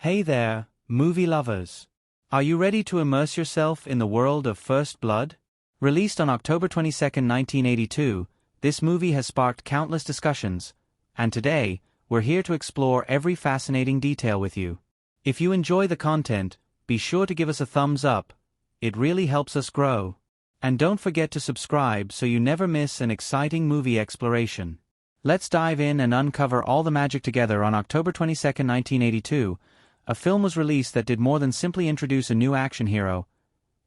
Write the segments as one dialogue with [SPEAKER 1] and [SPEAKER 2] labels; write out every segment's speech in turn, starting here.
[SPEAKER 1] Hey there, movie lovers. Are you ready to immerse yourself in the world of First Blood? Released on October 22, 1982, this movie has sparked countless discussions, and today, we're here to explore every fascinating detail with you. If you enjoy the content, be sure to give us a thumbs up. It really helps us grow. And don't forget to subscribe so you never miss an exciting movie exploration. Let's dive in and uncover all the magic together. On October 22, 1982, a film was released that did more than simply introduce a new action hero.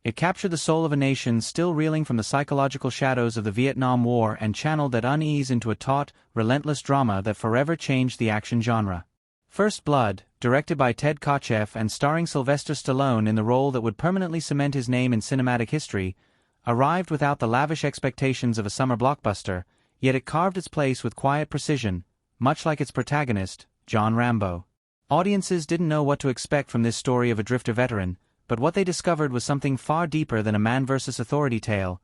[SPEAKER 1] It captured the soul of a nation still reeling from the psychological shadows of the Vietnam War and channeled that unease into a taut, relentless drama that forever changed the action genre. First Blood, directed by Ted Kotcheff and starring Sylvester Stallone in the role that would permanently cement his name in cinematic history, arrived without the lavish expectations of a summer blockbuster, yet it carved its place with quiet precision, much like its protagonist, John Rambo. Audiences didn't know what to expect from this story of a drifter veteran, but what they discovered was something far deeper than a man versus authority tale.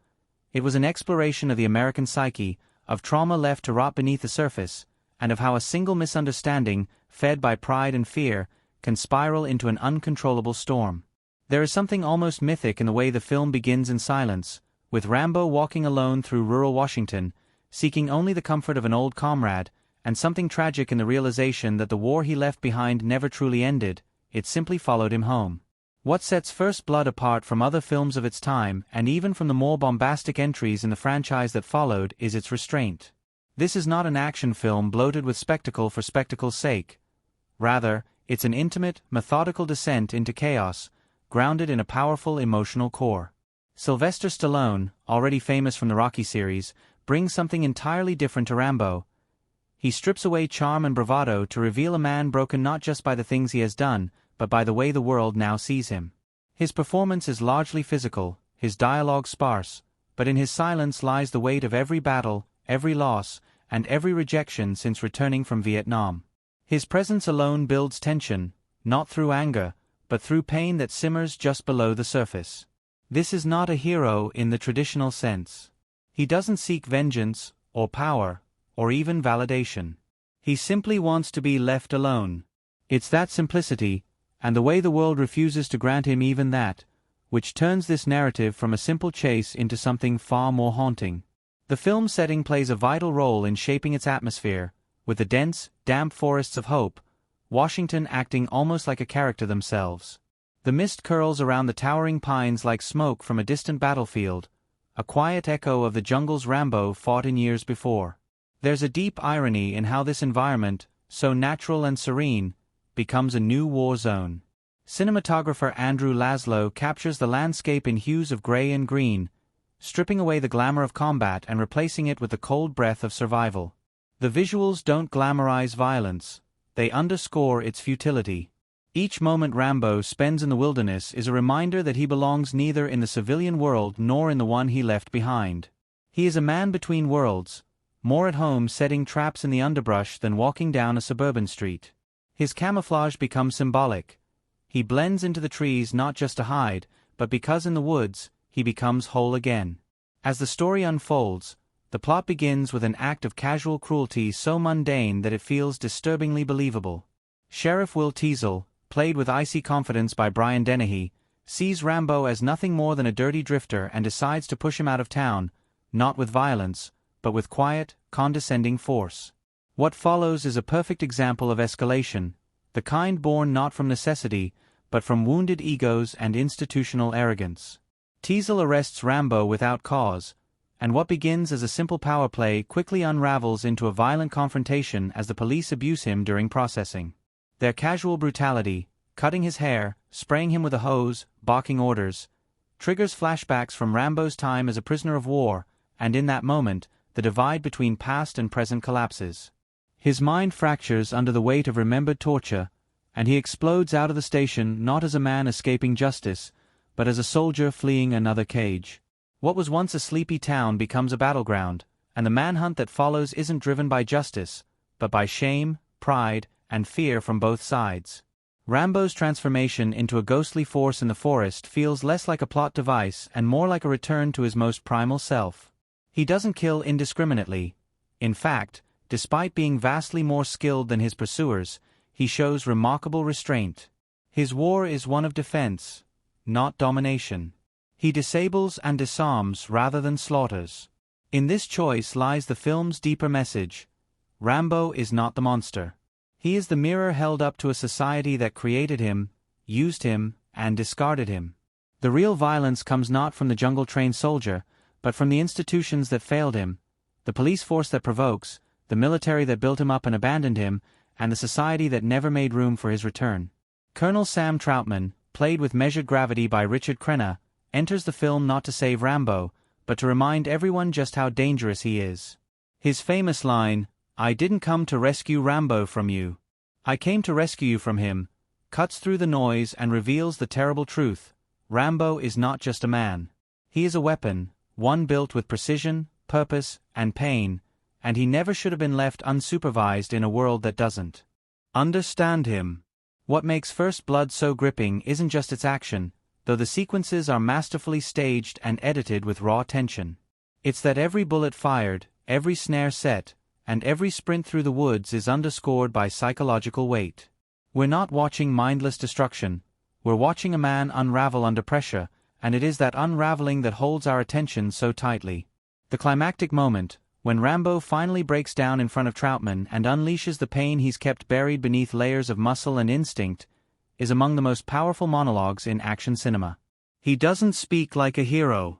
[SPEAKER 1] It was an exploration of the American psyche, of trauma left to rot beneath the surface, and of how a single misunderstanding, fed by pride and fear, can spiral into an uncontrollable storm. There is something almost mythic in the way the film begins in silence, with Rambo walking alone through rural Washington, seeking only the comfort of an old comrade, and something tragic in the realization that the war he left behind never truly ended, it simply followed him home. What sets First Blood apart from other films of its time, and even from the more bombastic entries in the franchise that followed, is its restraint. This is not an action film bloated with spectacle for spectacle's sake. Rather, it's an intimate, methodical descent into chaos, grounded in a powerful emotional core. Sylvester Stallone, already famous from the Rocky series, brings something entirely different to Rambo. He strips away charm and bravado to reveal a man broken not just by the things he has done, but by the way the world now sees him. His performance is largely physical, his dialogue sparse, but in his silence lies the weight of every battle, every loss, and every rejection since returning from Vietnam. His presence alone builds tension, not through anger, but through pain that simmers just below the surface. This is not a hero in the traditional sense. He doesn't seek vengeance, or power, or even validation. He simply wants to be left alone. It's that simplicity, and the way the world refuses to grant him even that, which turns this narrative from a simple chase into something far more haunting. The film's setting plays a vital role in shaping its atmosphere, with the dense, damp forests of hope, Washington acting almost like a character themselves. The mist curls around the towering pines like smoke from a distant battlefield, a quiet echo of the jungles Rambo fought in years before. There's a deep irony in how this environment, so natural and serene, becomes a new war zone. Cinematographer Andrew Laszlo captures the landscape in hues of gray and green, stripping away the glamour of combat and replacing it with the cold breath of survival. The visuals don't glamorize violence, they underscore its futility. Each moment Rambo spends in the wilderness is a reminder that he belongs neither in the civilian world nor in the one he left behind. He is a man between worlds, more at home setting traps in the underbrush than walking down a suburban street. His camouflage becomes symbolic. He blends into the trees not just to hide, but because in the woods, he becomes whole again. As the story unfolds, the plot begins with an act of casual cruelty so mundane that it feels disturbingly believable. Sheriff Will Teasel, played with icy confidence by Brian Dennehy, sees Rambo as nothing more than a dirty drifter and decides to push him out of town, not with violence, but with quiet, condescending force. What follows is a perfect example of escalation, the kind born not from necessity, but from wounded egos and institutional arrogance. Teasel arrests Rambo without cause, and what begins as a simple power play quickly unravels into a violent confrontation as the police abuse him during processing. Their casual brutality, cutting his hair, spraying him with a hose, barking orders, triggers flashbacks from Rambo's time as a prisoner of war, and in that moment, the divide between past and present collapses. His mind fractures under the weight of remembered torture, and he explodes out of the station not as a man escaping justice, but as a soldier fleeing another cage. What was once a sleepy town becomes a battleground, and the manhunt that follows isn't driven by justice, but by shame, pride, and fear from both sides. Rambo's transformation into a ghostly force in the forest feels less like a plot device and more like a return to his most primal self. He doesn't kill indiscriminately. In fact, despite being vastly more skilled than his pursuers, he shows remarkable restraint. His war is one of defense, not domination. He disables and disarms rather than slaughters. In this choice lies the film's deeper message. Rambo is not the monster. He is the mirror held up to a society that created him, used him, and discarded him. The real violence comes not from the jungle-trained soldier, but from the institutions that failed him, the police force that provokes, the military that built him up and abandoned him, and the society that never made room for his return. Colonel Sam Troutman, played with measured gravity by Richard Crenna, enters the film not to save Rambo, but to remind everyone just how dangerous he is. His famous line, "I didn't come to rescue Rambo from you. I came to rescue you from him," cuts through the noise and reveals the terrible truth. Rambo is not just a man. He is a weapon, one built with precision, purpose, and pain, and he never should have been left unsupervised in a world that doesn't understand him. What makes First Blood so gripping isn't just its action, though the sequences are masterfully staged and edited with raw tension. It's that every bullet fired, every snare set, and every sprint through the woods is underscored by psychological weight. We're not watching mindless destruction, we're watching a man unravel under pressure, and it is that unraveling that holds our attention so tightly. The climactic moment, when Rambo finally breaks down in front of Troutman and unleashes the pain he's kept buried beneath layers of muscle and instinct, is among the most powerful monologues in action cinema. He doesn't speak like a hero.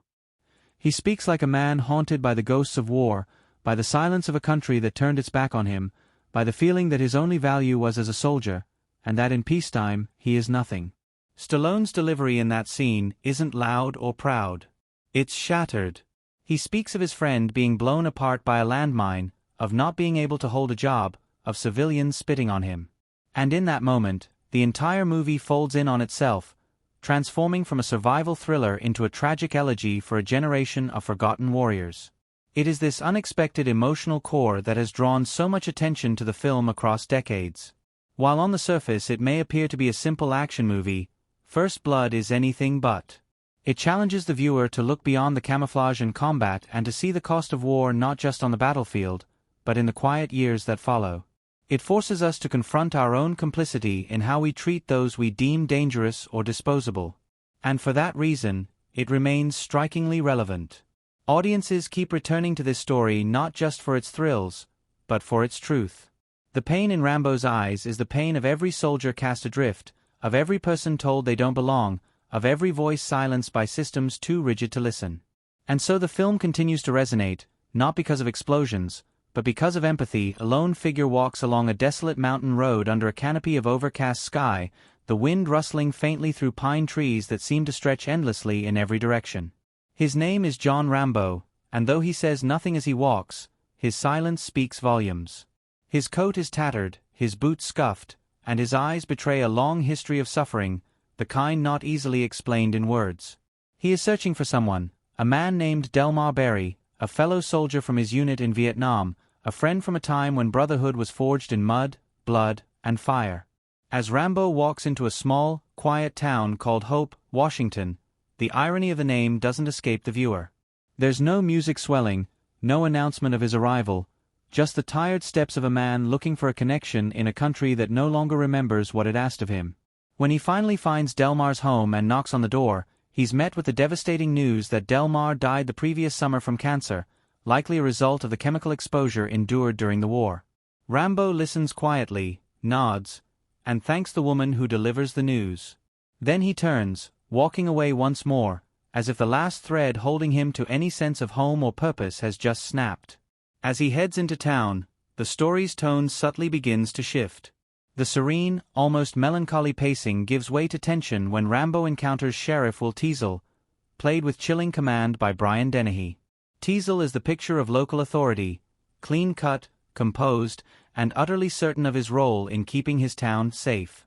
[SPEAKER 1] He speaks like a man haunted by the ghosts of war, by the silence of a country that turned its back on him, by the feeling that his only value was as a soldier, and that in peacetime he is nothing. Stallone's delivery in that scene isn't loud or proud. It's shattered. He speaks of his friend being blown apart by a landmine, of not being able to hold a job, of civilians spitting on him. And in that moment, the entire movie folds in on itself, transforming from a survival thriller into a tragic elegy for a generation of forgotten warriors. It is this unexpected emotional core that has drawn so much attention to the film across decades. While on the surface it may appear to be a simple action movie, First Blood is anything but. It challenges the viewer to look beyond the camouflage and combat and to see the cost of war not just on the battlefield, but in the quiet years that follow. It forces us to confront our own complicity in how we treat those we deem dangerous or disposable. And for that reason, it remains strikingly relevant. Audiences keep returning to this story not just for its thrills, but for its truth. The pain in Rambo's eyes is the pain of every soldier cast adrift, of every person told they don't belong, of every voice silenced by systems too rigid to listen. And so the film continues to resonate, not because of explosions, but because of empathy. A lone figure walks along a desolate mountain road under a canopy of overcast sky, the wind rustling faintly through pine trees that seem to stretch endlessly in every direction. His name is John Rambo, and though he says nothing as he walks, his silence speaks volumes. His coat is tattered, his boots scuffed, and his eyes betray a long history of suffering, the kind not easily explained in words. He is searching for someone, a man named Delmar Berry, a fellow soldier from his unit in Vietnam, a friend from a time when brotherhood was forged in mud, blood, and fire. As Rambo walks into a small, quiet town called Hope, Washington, the irony of the name doesn't escape the viewer. There's no music swelling, no announcement of his arrival, just the tired steps of a man looking for a connection in a country that no longer remembers what it asked of him. When he finally finds Delmar's home and knocks on the door, he's met with the devastating news that Delmar died the previous summer from cancer, likely a result of the chemical exposure endured during the war. Rambo listens quietly, nods, and thanks the woman who delivers the news. Then he turns, walking away once more, as if the last thread holding him to any sense of home or purpose has just snapped. As he heads into town, the story's tone subtly begins to shift. The serene, almost melancholy pacing gives way to tension when Rambo encounters Sheriff Will Teasel, played with chilling command by Brian Dennehy. Teasel is the picture of local authority, clean-cut, composed, and utterly certain of his role in keeping his town safe.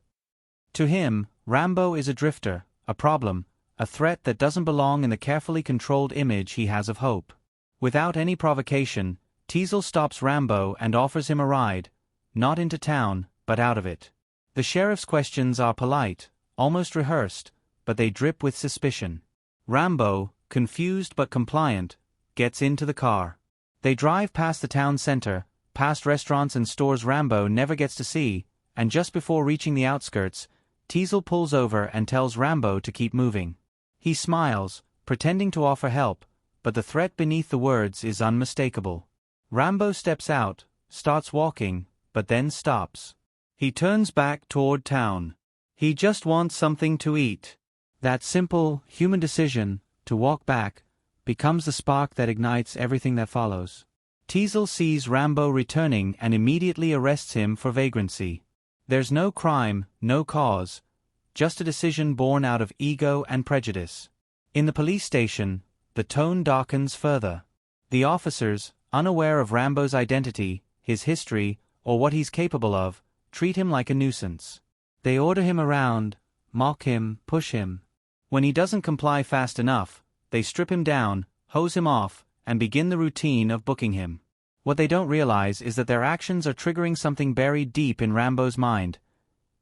[SPEAKER 1] To him, Rambo is a drifter, a problem, a threat that doesn't belong in the carefully controlled image he has of hope. Without any provocation, Teasel stops Rambo and offers him a ride, not into town, but out of it. The sheriff's questions are polite, almost rehearsed, but they drip with suspicion. Rambo, confused but compliant, gets into the car. They drive past the town center, past restaurants and stores Rambo never gets to see, and just before reaching the outskirts, Teasel pulls over and tells Rambo to keep moving. He smiles, pretending to offer help, but the threat beneath the words is unmistakable. Rambo steps out, starts walking, but then stops. He turns back toward town. He just wants something to eat. That simple, human decision, to walk back, becomes the spark that ignites everything that follows. Teasel sees Rambo returning and immediately arrests him for vagrancy. There's no crime, no cause, just a decision born out of ego and prejudice. In the police station, the tone darkens further. The officers, unaware of Rambo's identity, his history, or what he's capable of, treat him like a nuisance. They order him around, mock him, push him. When he doesn't comply fast enough, they strip him down, hose him off, and begin the routine of booking him. What they don't realize is that their actions are triggering something buried deep in Rambo's mind.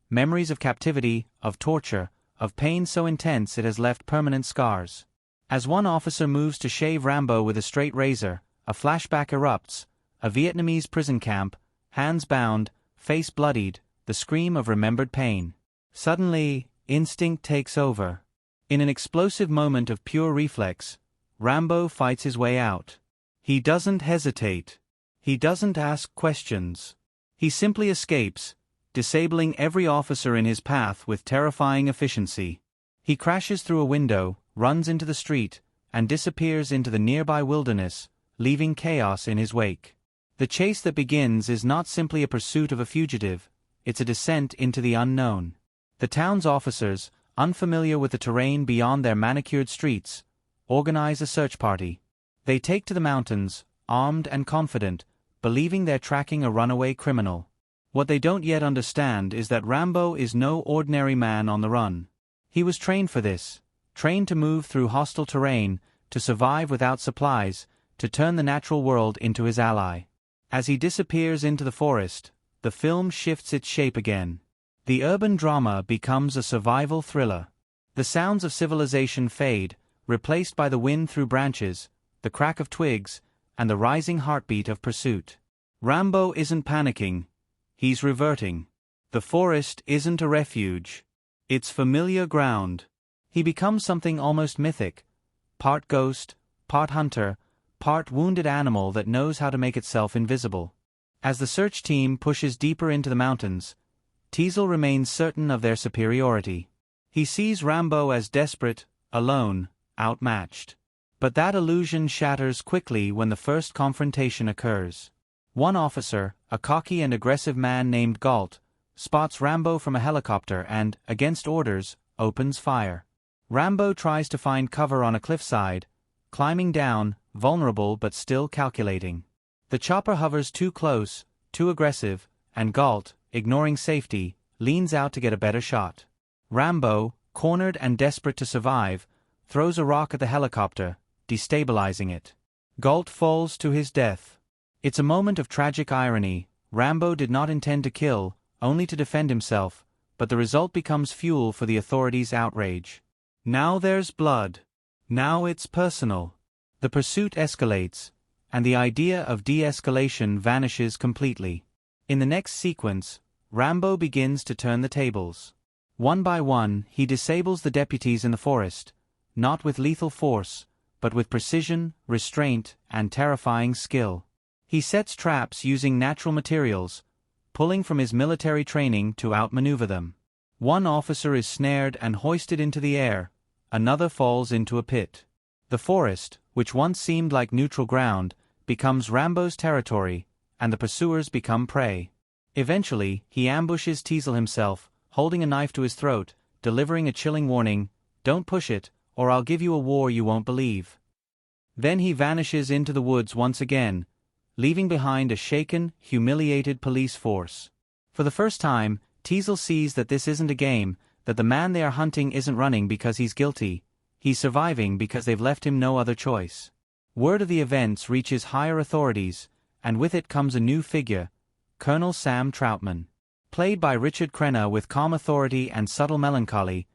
[SPEAKER 1] Memories of captivity, of torture, of pain so intense it has left permanent scars. As one officer moves to shave Rambo with a straight razor, a flashback erupts, a Vietnamese prison camp, hands bound, face bloodied, the scream of remembered pain. Suddenly, instinct takes over. In an explosive moment of pure reflex, Rambo fights his way out. He doesn't hesitate. He doesn't ask questions. He simply escapes, disabling every officer in his path with terrifying efficiency. He crashes through a window, runs into the street, and disappears into the nearby wilderness, leaving chaos in his wake. The chase that begins is not simply a pursuit of a fugitive, it's a descent into the unknown. The town's officers, unfamiliar with the terrain beyond their manicured streets, organize a search party. They take to the mountains, armed and confident, believing they're tracking a runaway criminal. What they don't yet understand is that Rambo is no ordinary man on the run. He was trained for this, trained to move through hostile terrain, to survive without supplies, to turn the natural world into his ally. As he disappears into the forest, the film shifts its shape again. The urban drama becomes a survival thriller. The sounds of civilization fade, replaced by the wind through branches, the crack of twigs, and the rising heartbeat of pursuit. Rambo isn't panicking. He's reverting. The forest isn't a refuge. It's familiar ground. He becomes something almost mythic. Part ghost, part hunter, part wounded animal that knows how to make itself invisible. As the search team pushes deeper into the mountains, Teasel remains certain of their superiority. He sees Rambo as desperate, alone, outmatched. But that illusion shatters quickly when the first confrontation occurs. One officer, a cocky and aggressive man named Galt, spots Rambo from a helicopter and, against orders, opens fire. Rambo tries to find cover on a cliffside, climbing down, vulnerable but still calculating. The chopper hovers too close, too aggressive, and Galt, ignoring safety, leans out to get a better shot. Rambo, cornered and desperate to survive, throws a rock at the helicopter, destabilizing it. Galt falls to his death. It's a moment of tragic irony. Rambo did not intend to kill, only to defend himself, but the result becomes fuel for the authorities' outrage. Now there's blood. Now it's personal. The pursuit escalates, and the idea of de-escalation vanishes completely. In the next sequence, Rambo begins to turn the tables. One by one, he disables the deputies in the forest, not with lethal force, but with precision, restraint, and terrifying skill. He sets traps using natural materials, pulling from his military training to outmaneuver them. One officer is snared and hoisted into the air, another falls into a pit. The forest, which once seemed like neutral ground, becomes Rambo's territory, and the pursuers become prey. Eventually, he ambushes Teasel himself, holding a knife to his throat, delivering a chilling warning, "Don't push it, or I'll give you a war you won't believe." Then he vanishes into the woods once again, leaving behind a shaken, humiliated police force. For the first time, Teasel sees that this isn't a game, that the man they are hunting isn't running because he's guilty, he's surviving because they've left him no other choice. Word of the events reaches higher authorities, and with it comes a new figure, Colonel Sam Troutman. Played by Richard Crenna with calm authority and subtle melancholy,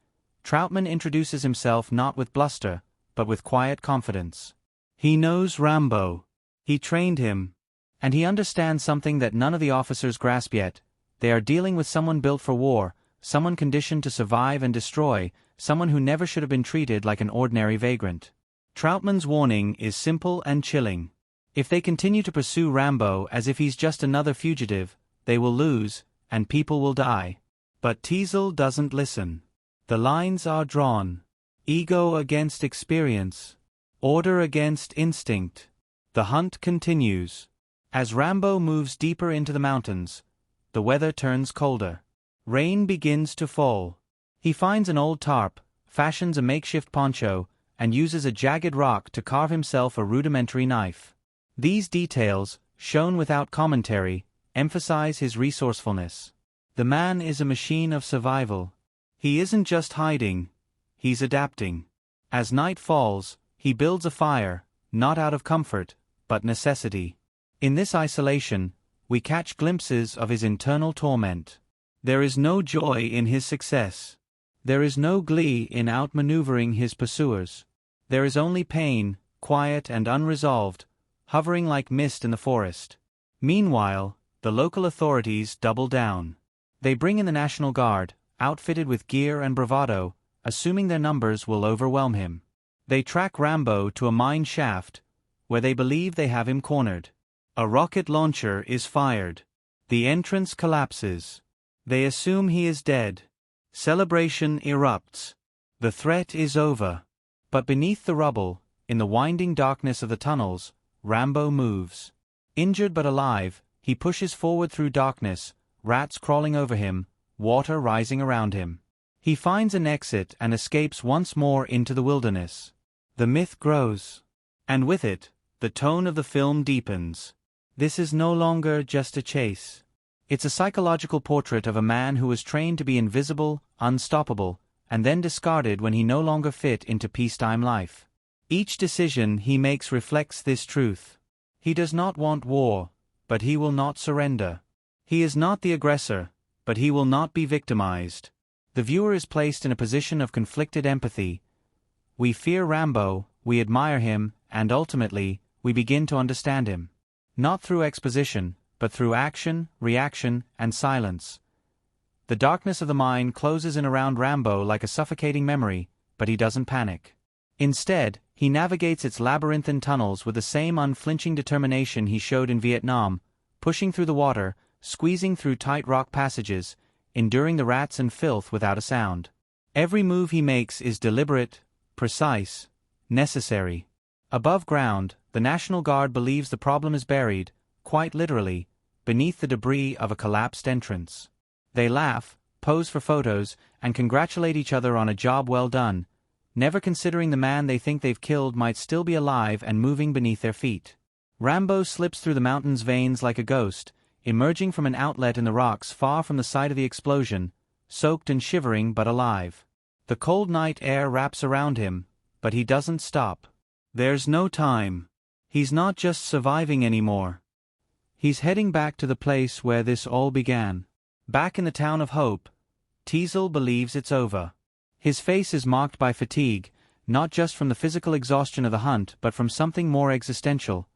[SPEAKER 1] Troutman introduces himself not with bluster, but with quiet confidence. He knows Rambo. He trained him. And he understands something that none of the officers grasp yet. They are dealing with someone built for war, someone conditioned to survive and destroy, someone who never should have been treated like an ordinary vagrant. Troutman's warning is simple and chilling. If they continue to pursue Rambo as if he's just another fugitive, they will lose, and people will die. But Teasle doesn't listen. The lines are drawn. Ego against experience. Order against instinct. The hunt continues. As Rambo moves deeper into the mountains, the weather turns colder. Rain begins to fall. He finds an old tarp, fashions a makeshift poncho, and uses a jagged rock to carve himself a rudimentary knife. These details, shown without commentary, emphasize his resourcefulness. The man is a machine of survival. He isn't just hiding, he's adapting. As night falls, he builds a fire, not out of comfort, but necessity. In this isolation, we catch glimpses of his internal torment. There is no joy in his success. There is no glee in outmaneuvering his pursuers. There is only pain, quiet and unresolved, hovering like mist in the forest. Meanwhile, the local authorities double down. They bring in the National Guard, outfitted with gear and bravado, assuming their numbers will overwhelm him. They track Rambo to a mine shaft, where they believe they have him cornered. A rocket launcher is fired. The entrance collapses. They assume he is dead. Celebration erupts. The threat is over. But beneath the rubble, in the winding darkness of the tunnels, Rambo moves. Injured but alive, he pushes forward through darkness, rats crawling over him, water rising around him. He finds an exit and escapes once more into the wilderness. The myth grows. And with it, the tone of the film deepens. This is no longer just a chase. It's a psychological portrait of a man who was trained to be invisible, unstoppable, and then discarded when he no longer fit into peacetime life. Each decision he makes reflects this truth. He does not want war, but he will not surrender. He is not the aggressor, but he will not be victimized. The viewer is placed in a position of conflicted empathy. We fear Rambo, we admire him, and ultimately, we begin to understand him. Not through exposition, but through action, reaction, and silence. The darkness of the mine closes in around Rambo like a suffocating memory, but he doesn't panic. Instead, he navigates its labyrinthine tunnels with the same unflinching determination he showed in Vietnam, pushing through the water, squeezing through tight rock passages, enduring the rats and filth without a sound. Every move he makes is deliberate, precise, necessary. Above ground, the National Guard believes the problem is buried, quite literally, beneath the debris of a collapsed entrance. They laugh, pose for photos, and congratulate each other on a job well done, never considering the man they think they've killed might still be alive and moving beneath their feet. Rambo slips through the mountain's veins like a ghost, emerging from an outlet in the rocks far from the site of the explosion, soaked and shivering but alive. The cold night air wraps around him, but he doesn't stop. There's no time. He's not just surviving anymore. He's heading back to the place where this all began. Back in the town of Hope, Teasle believes it's over. His face is marked by fatigue, not just from the physical exhaustion of the hunt but from something more existential.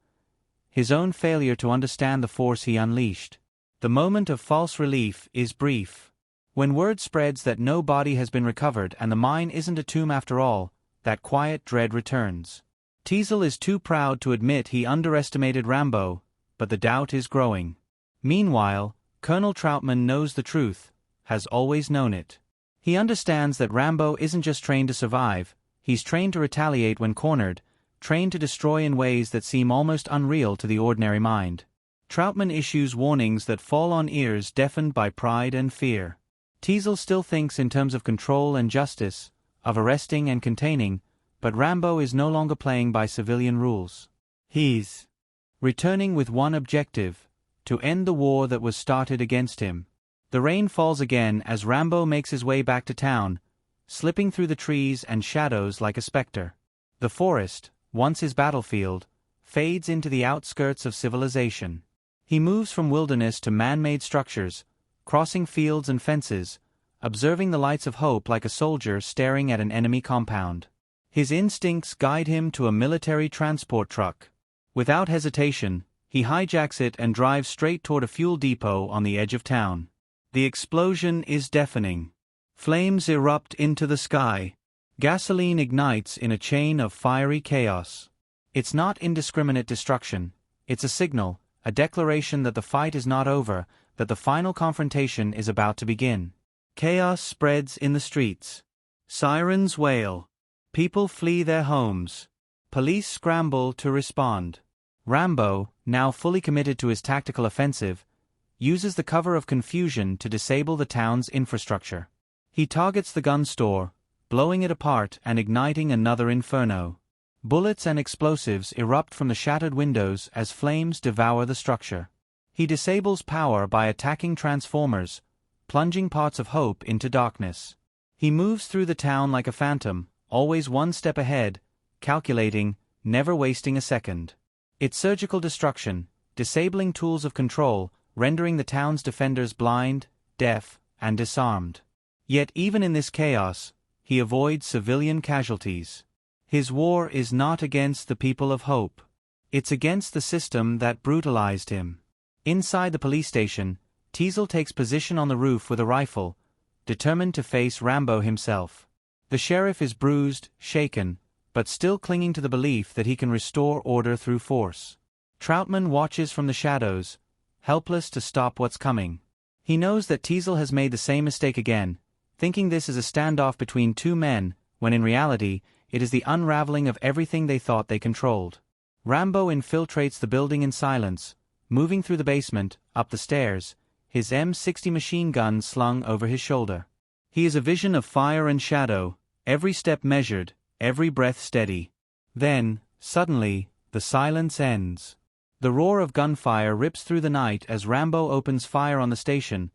[SPEAKER 1] His own failure to understand the force he unleashed. The moment of false relief is brief. When word spreads that no body has been recovered and the mine isn't a tomb after all, that quiet dread returns. Teasle is too proud to admit he underestimated Rambo, but the doubt is growing. Meanwhile, Colonel Troutman knows the truth, has always known it. He understands that Rambo isn't just trained to survive, he's trained to retaliate when cornered, trained to destroy in ways that seem almost unreal to the ordinary mind. Troutman issues warnings that fall on ears deafened by pride and fear. Teasle still thinks in terms of control and justice, of arresting and containing, but Rambo is no longer playing by civilian rules. He's returning with one objective: to end the war that was started against him. The rain falls again as Rambo makes his way back to town, slipping through the trees and shadows like a specter. The forest, once his battlefield, fades into the outskirts of civilization. He moves from wilderness to man-made structures, crossing fields and fences, observing the lights of hope like a soldier staring at an enemy compound. His instincts guide him to a military transport truck. Without hesitation, he hijacks it and drives straight toward a fuel depot on the edge of town. The explosion is deafening. Flames erupt into the sky. Gasoline ignites in a chain of fiery chaos. It's not indiscriminate destruction. It's a signal, a declaration that the fight is not over, that the final confrontation is about to begin. Chaos spreads in the streets. Sirens wail. People flee their homes. Police scramble to respond. Rambo, now fully committed to his tactical offensive, uses the cover of confusion to disable the town's infrastructure. He targets the gun store, blowing it apart and igniting another inferno. Bullets and explosives erupt from the shattered windows as flames devour the structure. He disables power by attacking transformers, plunging parts of hope into darkness. He moves through the town like a phantom, always one step ahead, calculating, never wasting a second. It's surgical destruction, disabling tools of control, rendering the town's defenders blind, deaf, and disarmed. Yet even in this chaos, he avoids civilian casualties. His war is not against the people of Hope. It's against the system that brutalized him. Inside the police station, Teasel takes position on the roof with a rifle, determined to face Rambo himself. The sheriff is bruised, shaken, but still clinging to the belief that he can restore order through force. Troutman watches from the shadows, helpless to stop what's coming. He knows that Teasel has made the same mistake again, thinking this is a standoff between two men, when in reality, it is the unraveling of everything they thought they controlled. Rambo infiltrates the building in silence, moving through the basement, up the stairs, his M60 machine gun slung over his shoulder. He is a vision of fire and shadow, every step measured, every breath steady. Then, suddenly, the silence ends. The roar of gunfire rips through the night as Rambo opens fire on the station,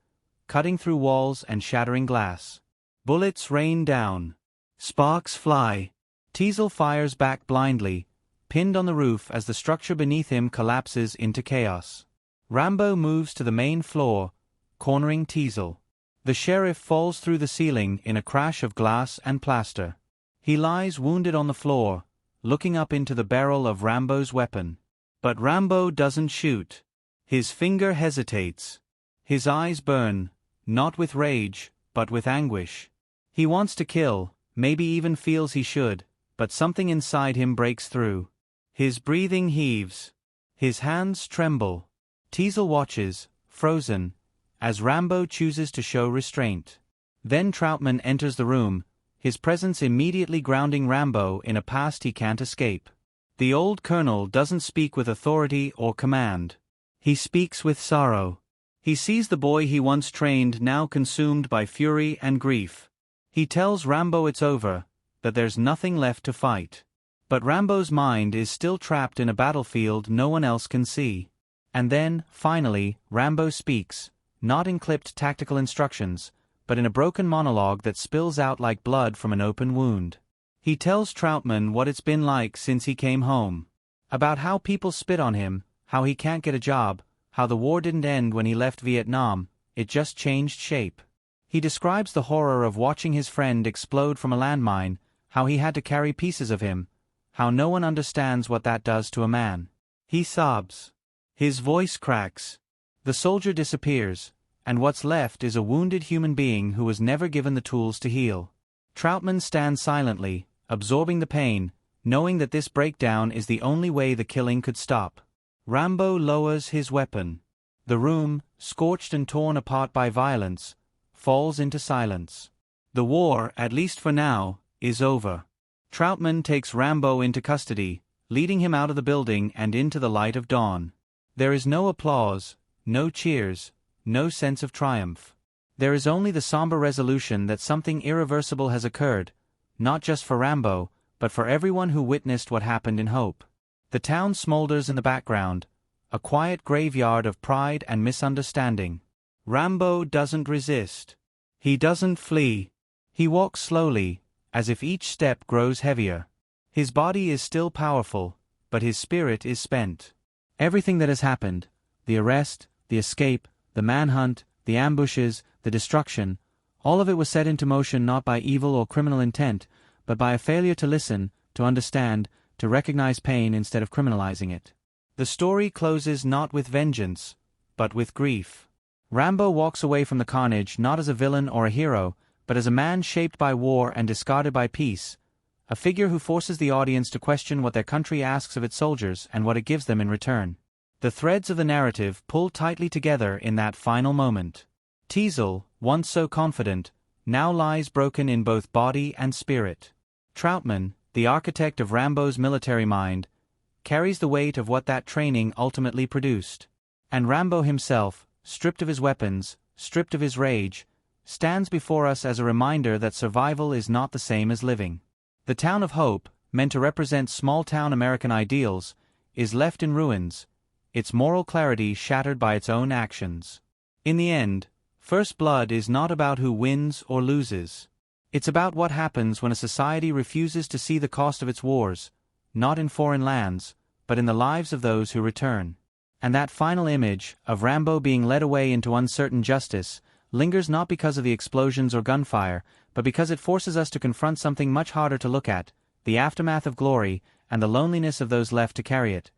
[SPEAKER 1] cutting through walls and shattering glass. Bullets rain down. Sparks fly. Teasel fires back blindly, pinned on the roof as the structure beneath him collapses into chaos. Rambo moves to the main floor, cornering Teasel. The sheriff falls through the ceiling in a crash of glass and plaster. He lies wounded on the floor, looking up into the barrel of Rambo's weapon. But Rambo doesn't shoot. His finger hesitates. His eyes burn, not with rage, but with anguish. He wants to kill, maybe even feels he should, but something inside him breaks through. His breathing heaves. His hands tremble. Teasel watches, frozen, as Rambo chooses to show restraint. Then Troutman enters the room, his presence immediately grounding Rambo in a past he can't escape. The old colonel doesn't speak with authority or command. He speaks with sorrow. He sees the boy he once trained now consumed by fury and grief. He tells Rambo it's over, that there's nothing left to fight. But Rambo's mind is still trapped in a battlefield no one else can see. And then, finally, Rambo speaks, not in clipped tactical instructions, but in a broken monologue that spills out like blood from an open wound. He tells Troutman what it's been like since he came home. About how people spit on him, how he can't get a job, how the war didn't end when he left Vietnam, it just changed shape. He describes the horror of watching his friend explode from a landmine, how he had to carry pieces of him, how no one understands what that does to a man. He sobs. His voice cracks. The soldier disappears, and what's left is a wounded human being who was never given the tools to heal. Troutman stands silently, absorbing the pain, knowing that this breakdown is the only way the killing could stop. Rambo lowers his weapon. The room, scorched and torn apart by violence, falls into silence. The war, at least for now, is over. Troutman takes Rambo into custody, leading him out of the building and into the light of dawn. There is no applause, no cheers, no sense of triumph. There is only the somber resolution that something irreversible has occurred, not just for Rambo, but for everyone who witnessed what happened in Hope. The town smolders in the background, a quiet graveyard of pride and misunderstanding. Rambo doesn't resist. He doesn't flee. He walks slowly, as if each step grows heavier. His body is still powerful, but his spirit is spent. Everything that has happened, the arrest, the escape, the manhunt, the ambushes, the destruction, all of it was set into motion not by evil or criminal intent, but by a failure to listen, to understand, to recognize pain instead of criminalizing it. The story closes not with vengeance, but with grief. Rambo walks away from the carnage not as a villain or a hero, but as a man shaped by war and discarded by peace, a figure who forces the audience to question what their country asks of its soldiers and what it gives them in return. The threads of the narrative pull tightly together in that final moment. Teasel, once so confident, now lies broken in both body and spirit. Troutman, the architect of Rambo's military mind, carries the weight of what that training ultimately produced. And Rambo himself, stripped of his weapons, stripped of his rage, stands before us as a reminder that survival is not the same as living. The town of Hope, meant to represent small-town American ideals, is left in ruins, its moral clarity shattered by its own actions. In the end, First Blood is not about who wins or loses. It's about what happens when a society refuses to see the cost of its wars, not in foreign lands, but in the lives of those who return. And that final image, of Rambo being led away into uncertain justice, lingers not because of the explosions or gunfire, but because it forces us to confront something much harder to look at, the aftermath of glory, and the loneliness of those left to carry it.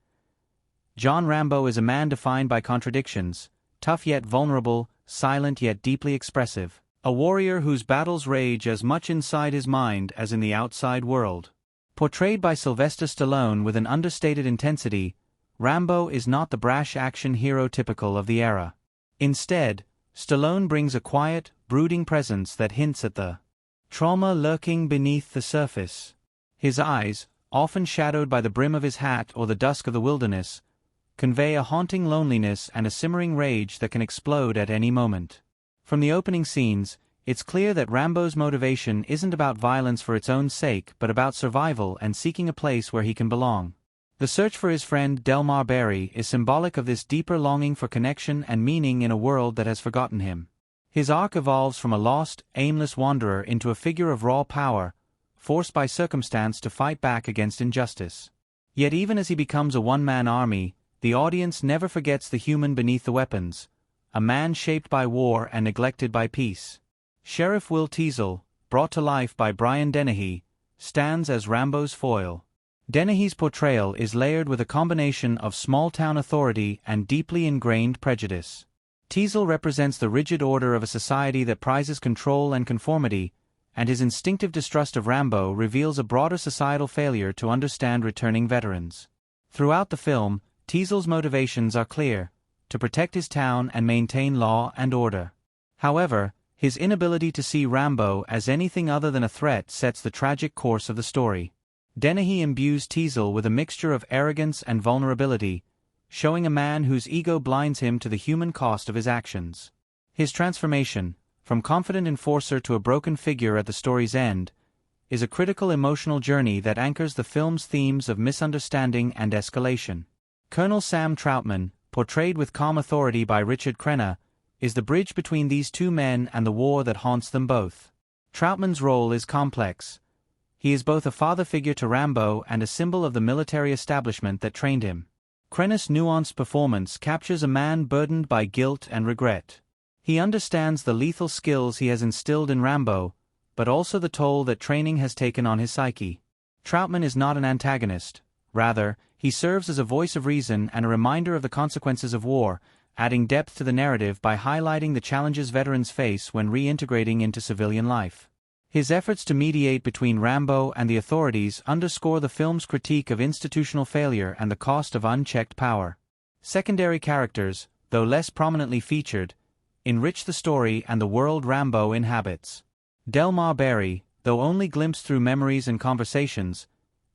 [SPEAKER 1] John Rambo is a man defined by contradictions, tough yet vulnerable, silent yet deeply expressive. A warrior whose battles rage as much inside his mind as in the outside world. Portrayed by Sylvester Stallone with an understated intensity, Rambo is not the brash action hero typical of the era. Instead, Stallone brings a quiet, brooding presence that hints at the trauma lurking beneath the surface. His eyes, often shadowed by the brim of his hat or the dusk of the wilderness, convey a haunting loneliness and a simmering rage that can explode at any moment. From the opening scenes, it's clear that Rambo's motivation isn't about violence for its own sake but about survival and seeking a place where he can belong. The search for his friend Delmar Berry is symbolic of this deeper longing for connection and meaning in a world that has forgotten him. His arc evolves from a lost, aimless wanderer into a figure of raw power, forced by circumstance to fight back against injustice. Yet even as he becomes a one-man army, the audience never forgets the human beneath the weapons, a man shaped by war and neglected by peace. Sheriff Will Teasel, brought to life by Brian Dennehy, stands as Rambo's foil. Dennehy's portrayal is layered with a combination of small-town authority and deeply ingrained prejudice. Teasel represents the rigid order of a society that prizes control and conformity, and his instinctive distrust of Rambo reveals a broader societal failure to understand returning veterans. Throughout the film, Teasel's motivations are clear: to protect his town and maintain law and order. However, his inability to see Rambo as anything other than a threat sets the tragic course of the story. Dennehy imbues Teasel with a mixture of arrogance and vulnerability, showing a man whose ego blinds him to the human cost of his actions. His transformation, from confident enforcer to a broken figure at the story's end, is a critical emotional journey that anchors the film's themes of misunderstanding and escalation. Colonel Sam Troutman, portrayed with calm authority by Richard Crenna, is the bridge between these two men and the war that haunts them both. Troutman's role is complex. He is both a father figure to Rambo and a symbol of the military establishment that trained him. Crenna's nuanced performance captures a man burdened by guilt and regret. He understands the lethal skills he has instilled in Rambo, but also the toll that training has taken on his psyche. Troutman is not an antagonist. Rather, he serves as a voice of reason and a reminder of the consequences of war, adding depth to the narrative by highlighting the challenges veterans face when reintegrating into civilian life. His efforts to mediate between Rambo and the authorities underscore the film's critique of institutional failure and the cost of unchecked power. Secondary characters, though less prominently featured, enrich the story and the world Rambo inhabits. Delmar Berry, though only glimpsed through memories and conversations,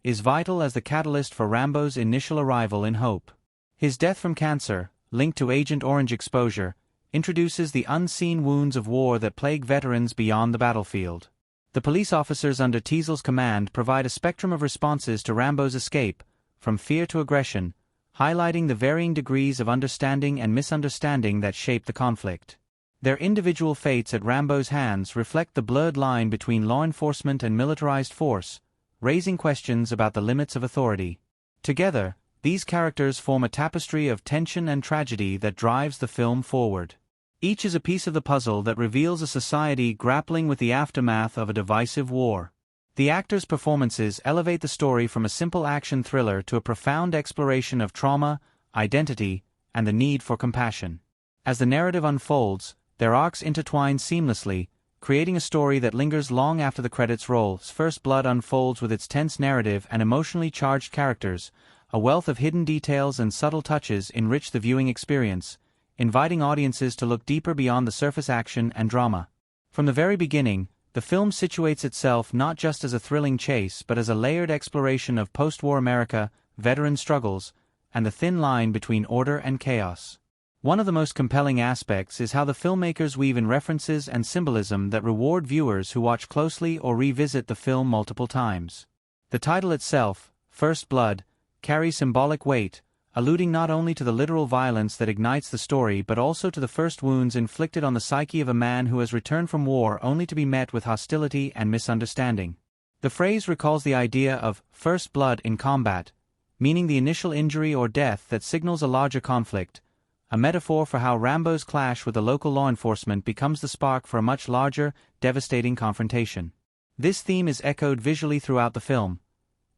[SPEAKER 1] is vital as the catalyst for Rambo's initial arrival in Hope. His death from cancer, linked to Agent Orange exposure, introduces the unseen wounds of war that plague veterans beyond the battlefield. The police officers under Teasel's command provide a spectrum of responses to Rambo's escape, from fear to aggression, highlighting the varying degrees of understanding and misunderstanding that shape the conflict. Their individual fates at Rambo's hands reflect the blurred line between law enforcement and militarized force, raising questions about the limits of authority. Together, these characters form a tapestry of tension and tragedy that drives the film forward. Each is a piece of the puzzle that reveals a society grappling with the aftermath of a divisive war. The actors' performances elevate the story from a simple action thriller to a profound exploration of trauma, identity, and the need for compassion. As the narrative unfolds, their arcs intertwine seamlessly, creating a story that lingers long after the credits roll. First Blood unfolds with its tense narrative and emotionally charged characters. A wealth of hidden details and subtle touches enrich the viewing experience, inviting audiences to look deeper beyond the surface action and drama. From the very beginning, the film situates itself not just as a thrilling chase but as a layered exploration of post-war America, veteran struggles, and the thin line between order and chaos. One of the most compelling aspects is how the filmmakers weave in references and symbolism that reward viewers who watch closely or revisit the film multiple times. The title itself, First Blood, carries symbolic weight, alluding not only to the literal violence that ignites the story but also to the first wounds inflicted on the psyche of a man who has returned from war only to be met with hostility and misunderstanding. The phrase recalls the idea of first blood in combat, meaning the initial injury or death that signals a larger conflict, a metaphor for how Rambo's clash with the local law enforcement becomes the spark for a much larger, devastating confrontation. This theme is echoed visually throughout the film.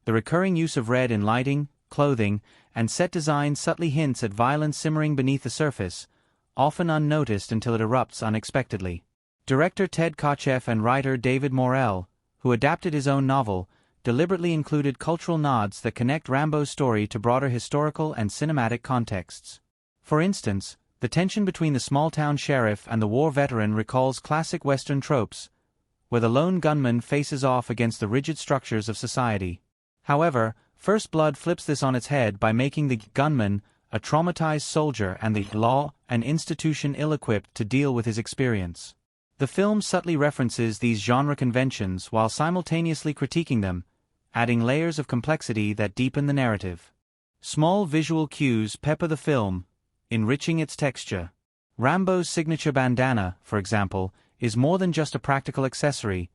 [SPEAKER 1] The recurring use of red in lighting, clothing, and set design subtly hints at violence simmering beneath the surface, often unnoticed until it erupts unexpectedly. Director Ted Kotcheff and writer David Morrell, who adapted his own novel, deliberately included cultural nods that connect Rambo's story to broader historical and cinematic contexts. For instance, the tension between the small-town sheriff and the war veteran recalls classic Western tropes, where the lone gunman faces off against the rigid structures of society. However, First Blood flips this on its head by making the gunman a traumatized soldier and the law an institution ill-equipped to deal with his experience. The film subtly references these genre conventions while simultaneously critiquing them, adding layers of complexity that deepen the narrative. Small visual cues pepper the film, enriching its texture. Rambo's signature bandana, for example, is more than just a practical accessory.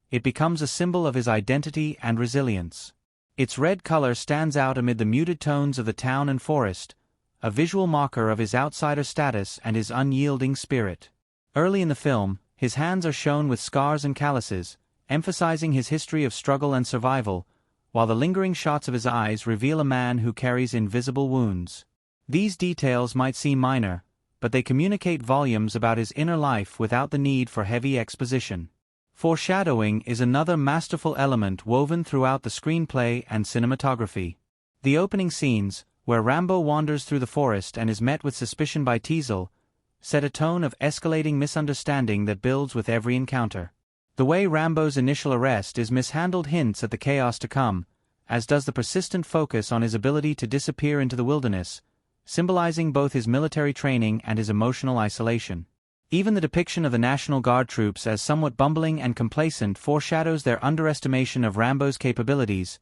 [SPEAKER 1] It becomes a symbol of his identity and resilience. Its red color stands out amid the muted tones of the town and forest, a visual marker of his outsider status and his unyielding spirit. Early in the film, his hands are shown with scars and calluses, emphasizing his history of struggle and survival, while the lingering shots of his eyes reveal a man who carries invisible wounds. These details might seem minor, but they communicate volumes about his inner life without the need for heavy exposition. Foreshadowing is another masterful element woven throughout the screenplay and cinematography. The opening scenes, where Rambo wanders through the forest and is met with suspicion by Teasel, set a tone of escalating misunderstanding that builds with every encounter. The way Rambo's initial arrest is mishandled hints at the chaos to come, as does the persistent focus on his ability to disappear into the wilderness, symbolizing both his military training and his emotional isolation. Even the depiction of the National Guard troops as somewhat bumbling and complacent foreshadows their underestimation of Rambo's capabilities,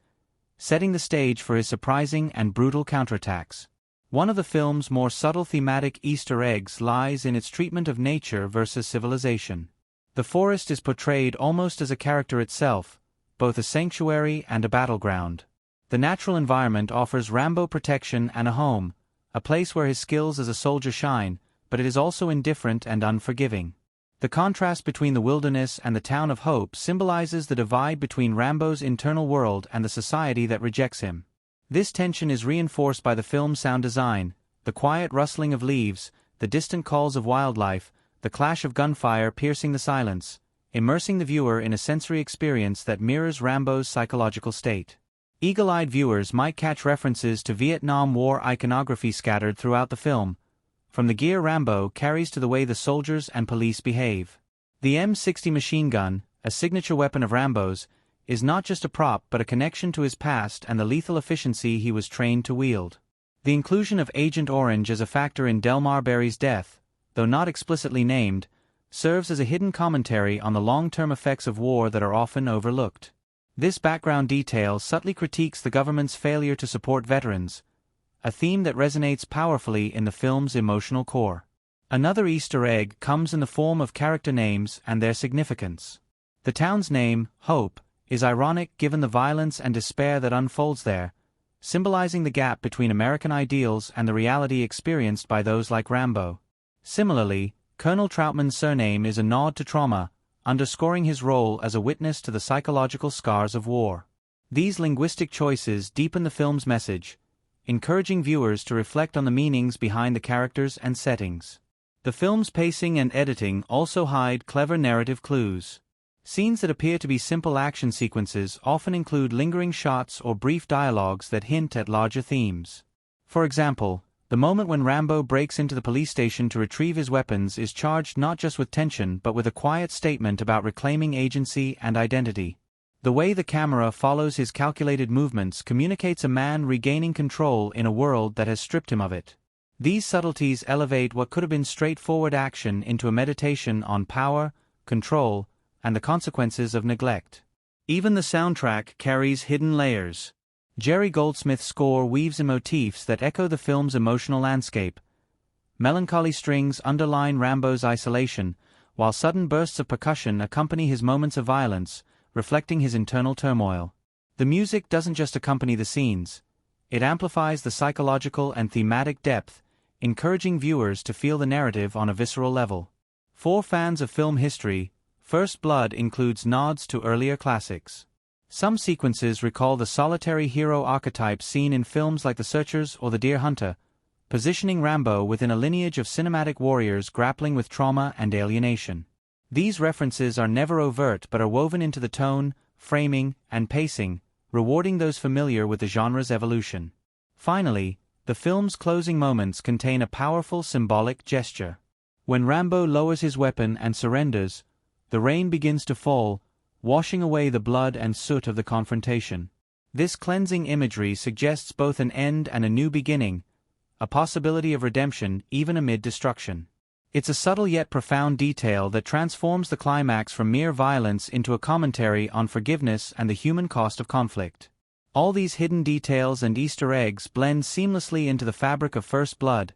[SPEAKER 1] setting the stage for his surprising and brutal counterattacks. One of the film's more subtle thematic Easter eggs lies in its treatment of nature versus civilization. The forest is portrayed almost as a character itself, both a sanctuary and a battleground. The natural environment offers Rambo protection and a home, a place where his skills as a soldier shine, but it is also indifferent and unforgiving. The contrast between the wilderness and the town of hope symbolizes the divide between Rambo's internal world and the society that rejects him. This tension is reinforced by the film's sound design, the quiet rustling of leaves, the distant calls of wildlife, the clash of gunfire piercing the silence, immersing the viewer in a sensory experience that mirrors Rambo's psychological state. Eagle-eyed viewers might catch references to Vietnam War iconography scattered throughout the film, from the gear Rambo carries to the way the soldiers and police behave. The M60 machine gun, a signature weapon of Rambo's, is not just a prop but a connection to his past and the lethal efficiency he was trained to wield. The inclusion of Agent Orange as a factor in Delmar Berry's death, though not explicitly named, serves as a hidden commentary on the long-term effects of war that are often overlooked. This background detail subtly critiques the government's failure to support veterans, a theme that resonates powerfully in the film's emotional core. Another Easter egg comes in the form of character names and their significance. The town's name, Hope, is ironic given the violence and despair that unfolds there, symbolizing the gap between American ideals and the reality experienced by those like Rambo. Similarly, Colonel Troutman's surname is a nod to trauma, underscoring his role as a witness to the psychological scars of war. These linguistic choices deepen the film's message, encouraging viewers to reflect on the meanings behind the characters and settings. The film's pacing and editing also hide clever narrative clues. Scenes that appear to be simple action sequences often include lingering shots or brief dialogues that hint at larger themes. For example, the moment when Rambo breaks into the police station to retrieve his weapons is charged not just with tension but with a quiet statement about reclaiming agency and identity. The way the camera follows his calculated movements communicates a man regaining control in a world that has stripped him of it. These subtleties elevate what could have been straightforward action into a meditation on power, control, and the consequences of neglect. Even the soundtrack carries hidden layers. Jerry Goldsmith's score weaves in motifs that echo the film's emotional landscape. Melancholy strings underline Rambo's isolation, while sudden bursts of percussion accompany his moments of violence, reflecting his internal turmoil. The music doesn't just accompany the scenes, it amplifies the psychological and thematic depth, encouraging viewers to feel the narrative on a visceral level. For fans of film history, First Blood includes nods to earlier classics. Some sequences recall the solitary hero archetype seen in films like The Searchers or The Deer Hunter, positioning Rambo within a lineage of cinematic warriors grappling with trauma and alienation. These references are never overt but are woven into the tone, framing, and pacing, rewarding those familiar with the genre's evolution. Finally, the film's closing moments contain a powerful symbolic gesture. When Rambo lowers his weapon and surrenders, the rain begins to fall, washing away the blood and soot of the confrontation. This cleansing imagery suggests both an end and a new beginning, a possibility of redemption even amid destruction. It's a subtle yet profound detail that transforms the climax from mere violence into a commentary on forgiveness and the human cost of conflict. All these hidden details and Easter eggs blend seamlessly into the fabric of First Blood,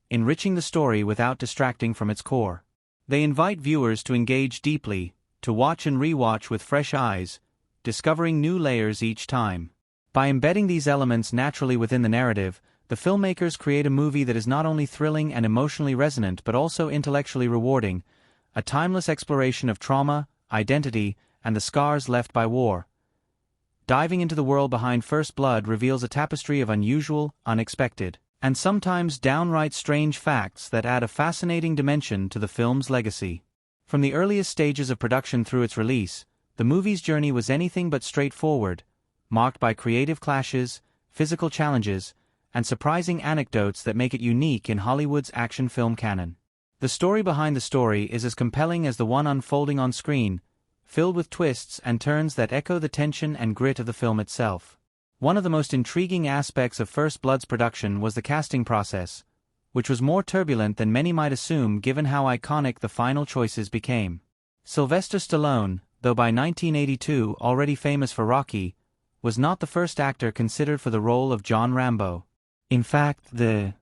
[SPEAKER 1] enriching the story without distracting from its core. They invite viewers to engage deeply, to watch and rewatch with fresh eyes, discovering new layers each time. By embedding these elements naturally within the narrative, the filmmakers create a movie that is not only thrilling and emotionally resonant but also intellectually rewarding, a timeless exploration of trauma, identity, and the scars left by war. Diving into the world behind First Blood reveals a tapestry of unusual, unexpected, and sometimes downright strange facts that add a fascinating dimension to the film's legacy. From the earliest stages of production through its release, the movie's journey was anything but straightforward, marked by creative clashes, physical challenges, and surprising anecdotes that make it unique in Hollywood's action film canon. The story behind the story is as compelling as the one unfolding on screen, filled with twists and turns that echo the tension and grit of the film itself. One of the most intriguing aspects of First Blood's production was the casting process, which was more turbulent than many might assume given how iconic the final choices became. Sylvester Stallone, though by 1982 already famous for Rocky, was not the first actor considered for the role of John Rambo. In fact, the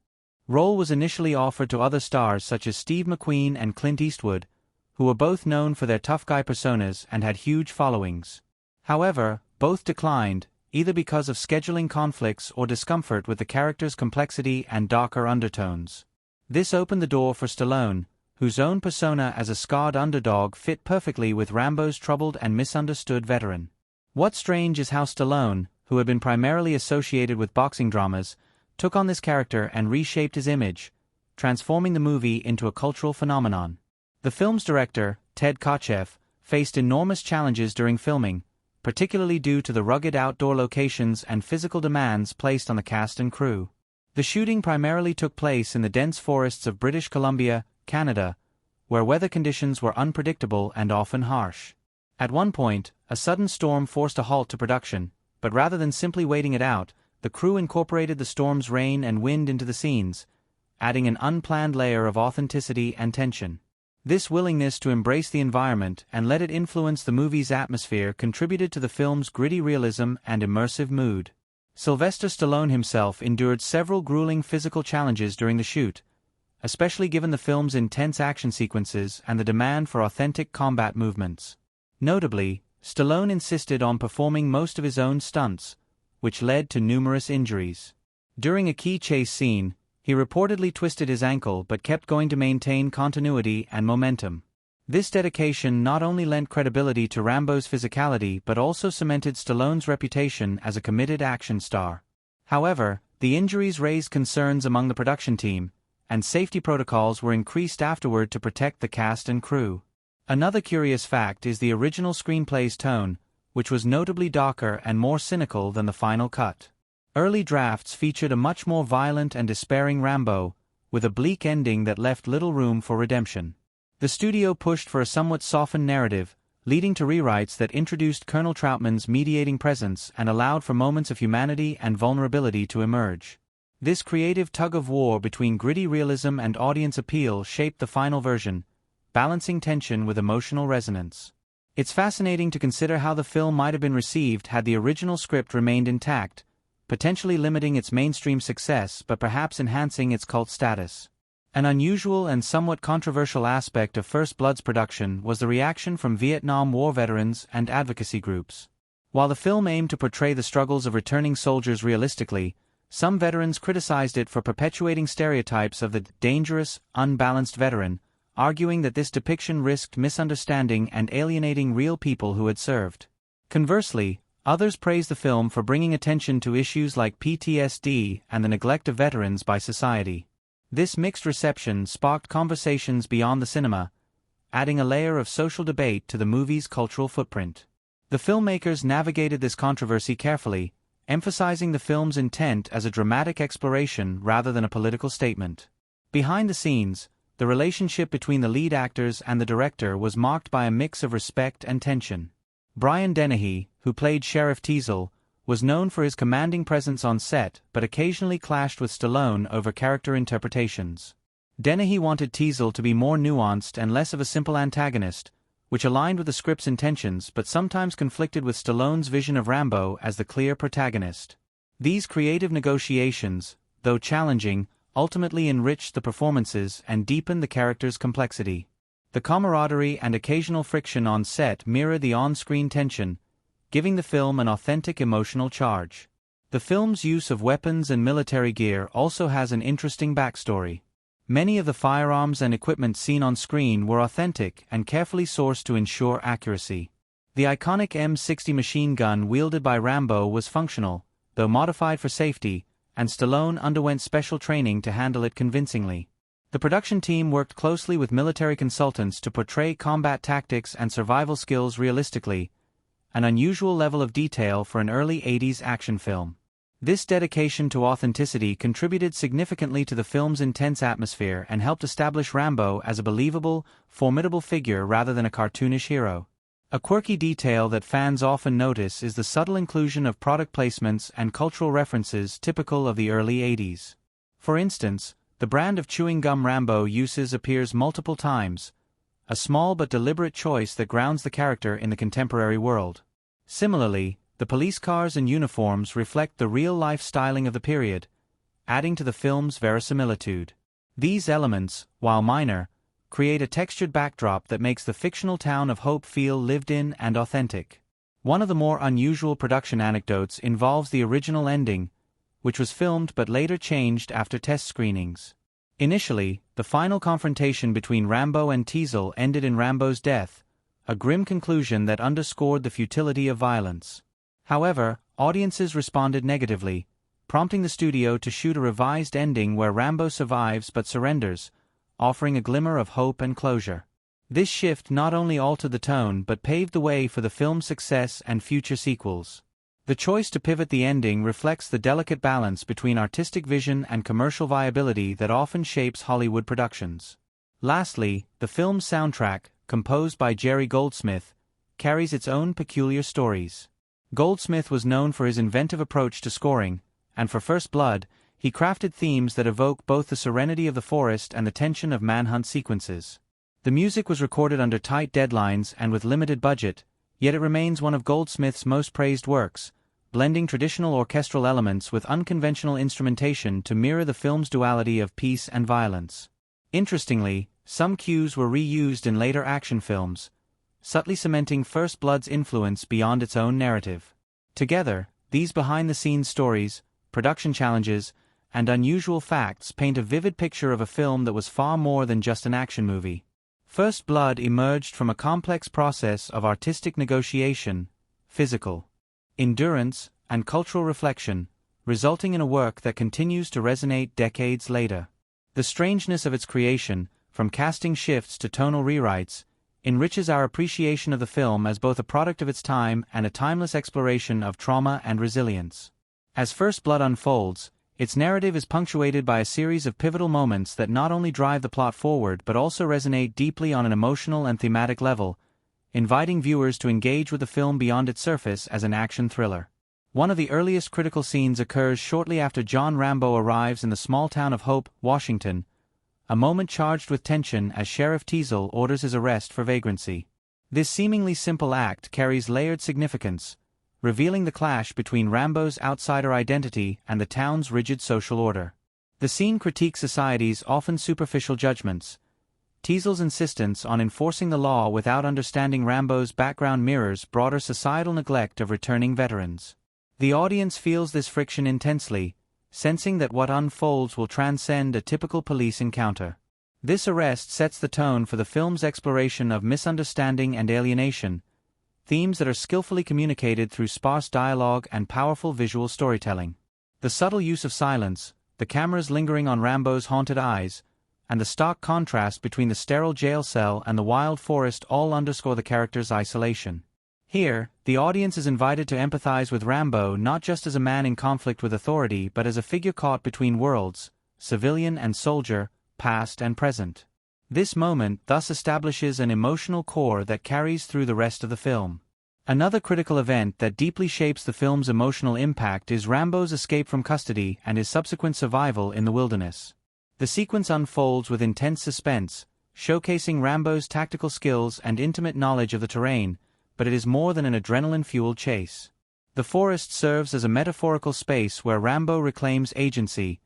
[SPEAKER 1] role was initially offered to other stars such as Steve McQueen and Clint Eastwood, who were both known for their tough guy personas and had huge followings. However, both declined, either because of scheduling conflicts or discomfort with the character's complexity and darker undertones. This opened the door for Stallone, whose own persona as a scarred underdog fit perfectly with Rambo's troubled and misunderstood veteran. What's strange is how Stallone, who had been primarily associated with boxing dramas, took on this character and reshaped his image, transforming the movie into a cultural phenomenon. The film's director, Ted Kotcheff, faced enormous challenges during filming, particularly due to the rugged outdoor locations and physical demands placed on the cast and crew. The shooting primarily took place in the dense forests of British Columbia, Canada, where weather conditions were unpredictable and often harsh. At one point, a sudden storm forced a halt to production, but rather than simply waiting it out, the crew incorporated the storm's rain and wind into the scenes, adding an unplanned layer of authenticity and tension. This willingness to embrace the environment and let it influence the movie's atmosphere contributed to the film's gritty realism and immersive mood. Sylvester Stallone himself endured several grueling physical challenges during the shoot, especially given the film's intense action sequences and the demand for authentic combat movements. Notably, Stallone insisted on performing most of his own stunts, which led to numerous injuries. During a key chase scene, he reportedly twisted his ankle but kept going to maintain continuity and momentum. This dedication not only lent credibility to Rambo's physicality but also cemented Stallone's reputation as a committed action star. However, the injuries raised concerns among the production team, and safety protocols were increased afterward to protect the cast and crew. Another curious fact is the original screenplay's tone, which was notably darker and more cynical than the final cut. Early drafts featured a much more violent and despairing Rambo, with a bleak ending that left little room for redemption. The studio pushed for a somewhat softened narrative, leading to rewrites that introduced Colonel Troutman's mediating presence and allowed for moments of humanity and vulnerability to emerge. This creative tug-of-war between gritty realism and audience appeal shaped the final version, balancing tension with emotional resonance. It's fascinating to consider how the film might have been received had the original script remained intact, potentially limiting its mainstream success but perhaps enhancing its cult status. An unusual and somewhat controversial aspect of First Blood's production was the reaction from Vietnam War veterans and advocacy groups. While the film aimed to portray the struggles of returning soldiers realistically, some veterans criticized it for perpetuating stereotypes of the dangerous, unbalanced veteran, arguing that this depiction risked misunderstanding and alienating real people who had served. Conversely, others praised the film for bringing attention to issues like PTSD and the neglect of veterans by society. This mixed reception sparked conversations beyond the cinema, adding a layer of social debate to the movie's cultural footprint. The filmmakers navigated this controversy carefully, emphasizing the film's intent as a dramatic exploration rather than a political statement. Behind the scenes, the relationship between the lead actors and the director was marked by a mix of respect and tension. Brian Dennehy, who played Sheriff Teasle, was known for his commanding presence on set but occasionally clashed with Stallone over character interpretations. Dennehy wanted Teasle to be more nuanced and less of a simple antagonist, which aligned with the script's intentions but sometimes conflicted with Stallone's vision of Rambo as the clear protagonist. These creative negotiations, though challenging, ultimately enriched the performances and deepened the characters' complexity. The camaraderie and occasional friction on set mirrored the on-screen tension, giving the film an authentic emotional charge. The film's use of weapons and military gear also has an interesting backstory. Many of the firearms and equipment seen on screen were authentic and carefully sourced to ensure accuracy. The iconic M60 machine gun wielded by Rambo was functional, though modified for safety, and Stallone underwent special training to handle it convincingly. The production team worked closely with military consultants to portray combat tactics and survival skills realistically, an unusual level of detail for an early 80s action film. This dedication to authenticity contributed significantly to the film's intense atmosphere and helped establish Rambo as a believable, formidable figure rather than a cartoonish hero. A quirky detail that fans often notice is the subtle inclusion of product placements and cultural references typical of the early 80s. For instance, the brand of chewing gum Rambo uses appears multiple times, a small but deliberate choice that grounds the character in the contemporary world. Similarly, the police cars and uniforms reflect the real-life styling of the period, adding to the film's verisimilitude. These elements, while minor, create a textured backdrop that makes the fictional town of Hope feel lived-in and authentic. One of the more unusual production anecdotes involves the original ending, which was filmed but later changed after test screenings. Initially, the final confrontation between Rambo and Teasle ended in Rambo's death, a grim conclusion that underscored the futility of violence. However, audiences responded negatively, prompting the studio to shoot a revised ending where Rambo survives but surrenders, offering a glimmer of hope and closure. This shift not only altered the tone but paved the way for the film's success and future sequels. The choice to pivot the ending reflects the delicate balance between artistic vision and commercial viability that often shapes Hollywood productions. Lastly, the film's soundtrack, composed by Jerry Goldsmith, carries its own peculiar stories. Goldsmith was known for his inventive approach to scoring, and for First Blood, he crafted themes that evoke both the serenity of the forest and the tension of manhunt sequences. The music was recorded under tight deadlines and with limited budget, yet it remains one of Goldsmith's most praised works, blending traditional orchestral elements with unconventional instrumentation to mirror the film's duality of peace and violence. Interestingly, some cues were reused in later action films, subtly cementing First Blood's influence beyond its own narrative. Together, these behind-the-scenes stories, production challenges, and unusual facts paint a vivid picture of a film that was far more than just an action movie. First Blood emerged from a complex process of artistic negotiation, physical endurance, and cultural reflection, resulting in a work that continues to resonate decades later. The strangeness of its creation, from casting shifts to tonal rewrites, enriches our appreciation of the film as both a product of its time and a timeless exploration of trauma and resilience. As First Blood unfolds, its narrative is punctuated by a series of pivotal moments that not only drive the plot forward but also resonate deeply on an emotional and thematic level, inviting viewers to engage with the film beyond its surface as an action thriller. One of the earliest critical scenes occurs shortly after John Rambo arrives in the small town of Hope, Washington, a moment charged with tension as Sheriff Teasle orders his arrest for vagrancy. This seemingly simple act carries layered significance, revealing the clash between Rambo's outsider identity and the town's rigid social order. The scene critiques society's often superficial judgments. Teasle's insistence on enforcing the law without understanding Rambo's background mirrors broader societal neglect of returning veterans. The audience feels this friction intensely, sensing that what unfolds will transcend a typical police encounter. This arrest sets the tone for the film's exploration of misunderstanding and alienation, themes that are skillfully communicated through sparse dialogue and powerful visual storytelling. The subtle use of silence, the camera's lingering on Rambo's haunted eyes, and the stark contrast between the sterile jail cell and the wild forest all underscore the character's isolation. Here, the audience is invited to empathize with Rambo not just as a man in conflict with authority but as a figure caught between worlds, civilian and soldier, past and present. This moment thus establishes an emotional core that carries through the rest of the film. Another critical event that deeply shapes the film's emotional impact is Rambo's escape from custody and his subsequent survival in the wilderness. The sequence unfolds with intense suspense, showcasing Rambo's tactical skills and intimate knowledge of the terrain, but it is more than an adrenaline-fueled chase. The forest serves as a metaphorical space where Rambo reclaims agency,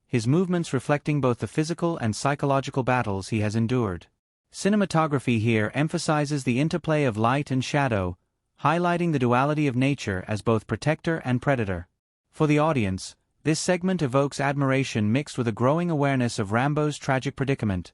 [SPEAKER 1] his movements reflecting both the physical and psychological battles he has endured. Cinematography here emphasizes the interplay of light and shadow, highlighting the duality of nature as both protector and predator. For the audience, this segment evokes admiration mixed with a growing awareness of Rambo's tragic predicament,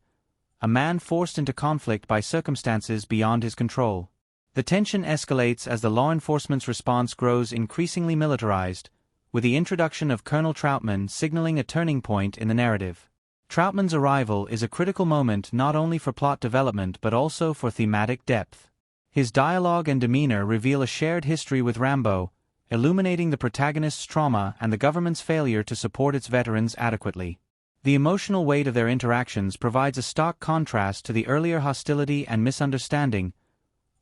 [SPEAKER 1] a man forced into conflict by circumstances beyond his control. The tension escalates as the law enforcement's response grows increasingly militarized, with the introduction of Colonel Troutman signaling a turning point in the narrative. Troutman's arrival is a critical moment not only for plot development but also for thematic depth. His dialogue and demeanor reveal a shared history with Rambo, illuminating the protagonist's trauma and the government's failure to support its veterans adequately. The emotional weight of their interactions provides a stark contrast to the earlier hostility and misunderstanding,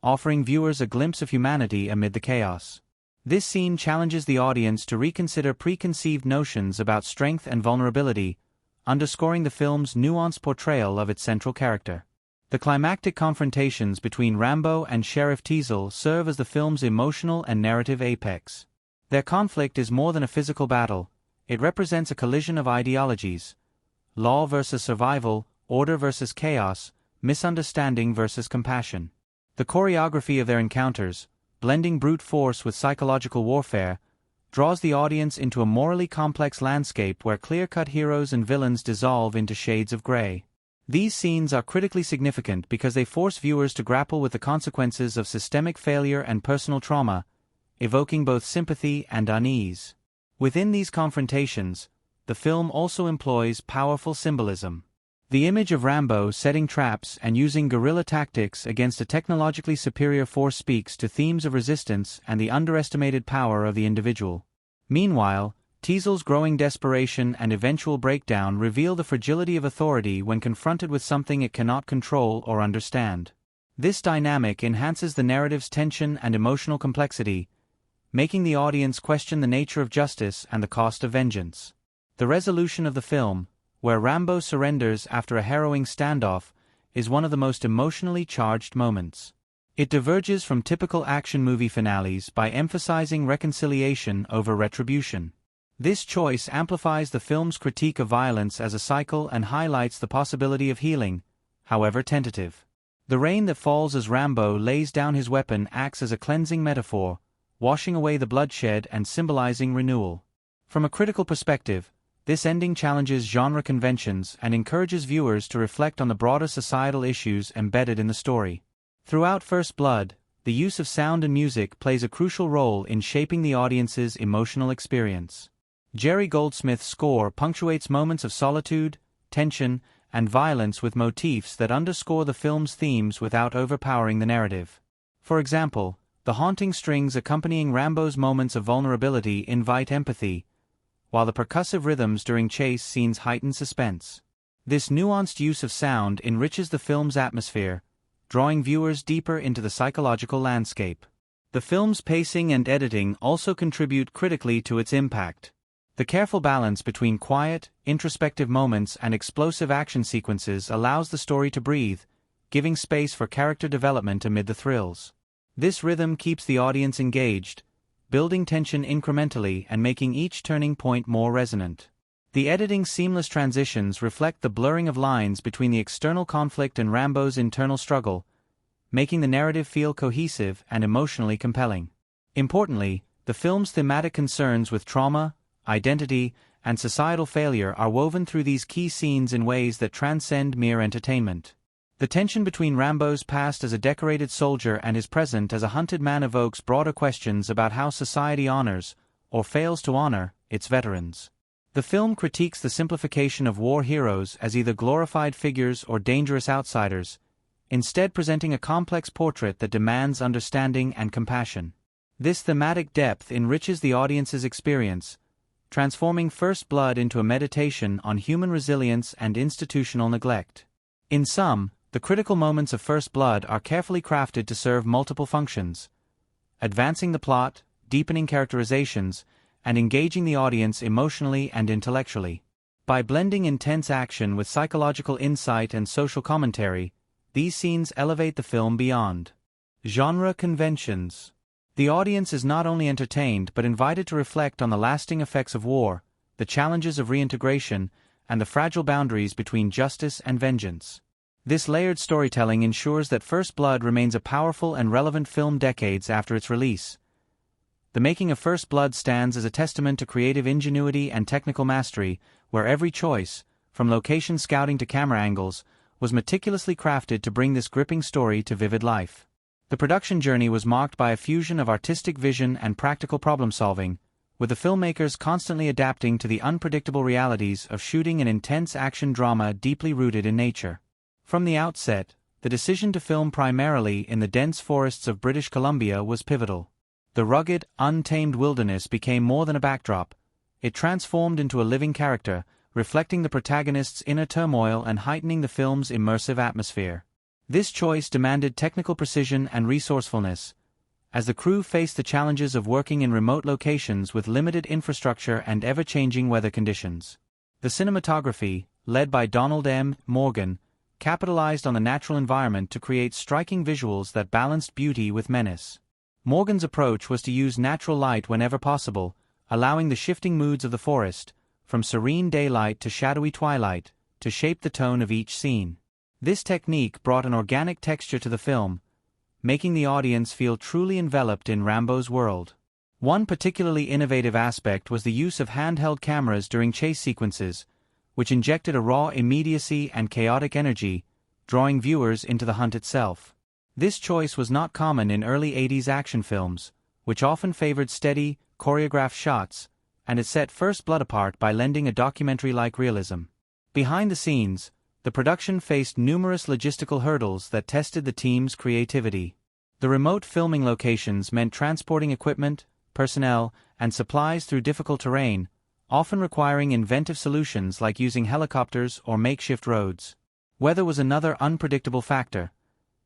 [SPEAKER 1] offering viewers a glimpse of humanity amid the chaos. This scene challenges the audience to reconsider preconceived notions about strength and vulnerability, underscoring the film's nuanced portrayal of its central character. The climactic confrontations between Rambo and Sheriff Teasle serve as the film's emotional and narrative apex. Their conflict is more than a physical battle, it represents a collision of ideologies: law versus survival, order versus chaos, misunderstanding versus compassion. The choreography of their encounters, blending brute force with psychological warfare, draws the audience into a morally complex landscape where clear-cut heroes and villains dissolve into shades of gray. These scenes are critically significant because they force viewers to grapple with the consequences of systemic failure and personal trauma, evoking both sympathy and unease. Within these confrontations, the film also employs powerful symbolism. The image of Rambo setting traps and using guerrilla tactics against a technologically superior force speaks to themes of resistance and the underestimated power of the individual. Meanwhile, Teasle's growing desperation and eventual breakdown reveal the fragility of authority when confronted with something it cannot control or understand. This dynamic enhances the narrative's tension and emotional complexity, making the audience question the nature of justice and the cost of vengeance. The resolution of the film, where Rambo surrenders after a harrowing standoff, is one of the most emotionally charged moments. It diverges from typical action movie finales by emphasizing reconciliation over retribution. This choice amplifies the film's critique of violence as a cycle and highlights the possibility of healing, however tentative. The rain that falls as Rambo lays down his weapon acts as a cleansing metaphor, washing away the bloodshed and symbolizing renewal. From a critical perspective, this ending challenges genre conventions and encourages viewers to reflect on the broader societal issues embedded in the story. Throughout First Blood, the use of sound and music plays a crucial role in shaping the audience's emotional experience. Jerry Goldsmith's score punctuates moments of solitude, tension, and violence with motifs that underscore the film's themes without overpowering the narrative. For example, the haunting strings accompanying Rambo's moments of vulnerability invite empathy, while the percussive rhythms during chase scenes heighten suspense. This nuanced use of sound enriches the film's atmosphere, drawing viewers deeper into the psychological landscape. The film's pacing and editing also contribute critically to its impact. The careful balance between quiet, introspective moments and explosive action sequences allows the story to breathe, giving space for character development amid the thrills. This rhythm keeps the audience engaged, building tension incrementally and making each turning point more resonant. The editing's seamless transitions reflect the blurring of lines between the external conflict and Rambo's internal struggle, making the narrative feel cohesive and emotionally compelling. Importantly, the film's thematic concerns with trauma, identity, and societal failure are woven through these key scenes in ways that transcend mere entertainment. The tension between Rambo's past as a decorated soldier and his present as a hunted man evokes broader questions about how society honors, or fails to honor, its veterans. The film critiques the simplification of war heroes as either glorified figures or dangerous outsiders, instead presenting a complex portrait that demands understanding and compassion. This thematic depth enriches the audience's experience, transforming First Blood into a meditation on human resilience and institutional neglect. In sum, the critical moments of First Blood are carefully crafted to serve multiple functions, advancing the plot, deepening characterizations, and engaging the audience emotionally and intellectually. By blending intense action with psychological insight and social commentary, these scenes elevate the film beyond genre conventions. The audience is not only entertained but invited to reflect on the lasting effects of war, the challenges of reintegration, and the fragile boundaries between justice and vengeance. This layered storytelling ensures that First Blood remains a powerful and relevant film decades after its release. The making of First Blood stands as a testament to creative ingenuity and technical mastery, where every choice, from location scouting to camera angles, was meticulously crafted to bring this gripping story to vivid life. The production journey was marked by a fusion of artistic vision and practical problem-solving, with the filmmakers constantly adapting to the unpredictable realities of shooting an intense action drama deeply rooted in nature. From the outset, the decision to film primarily in the dense forests of British Columbia was pivotal. The rugged, untamed wilderness became more than a backdrop. It transformed into a living character, reflecting the protagonist's inner turmoil and heightening the film's immersive atmosphere. This choice demanded technical precision and resourcefulness, as the crew faced the challenges of working in remote locations with limited infrastructure and ever-changing weather conditions. The cinematography, led by Donald M. Morgan, capitalized on the natural environment to create striking visuals that balanced beauty with menace. Morgan's approach was to use natural light whenever possible, allowing the shifting moods of the forest, from serene daylight to shadowy twilight, to shape the tone of each scene. This technique brought an organic texture to the film, making the audience feel truly enveloped in Rambo's world. One particularly innovative aspect was the use of handheld cameras during chase sequences, which injected a raw immediacy and chaotic energy, drawing viewers into the hunt itself. This choice was not common in early 80s action films, which often favored steady, choreographed shots, and it set First Blood apart by lending a documentary-like realism. Behind the scenes, the production faced numerous logistical hurdles that tested the team's creativity. The remote filming locations meant transporting equipment, personnel, and supplies through difficult terrain, often requiring inventive solutions like using helicopters or makeshift roads. Weather was another unpredictable factor.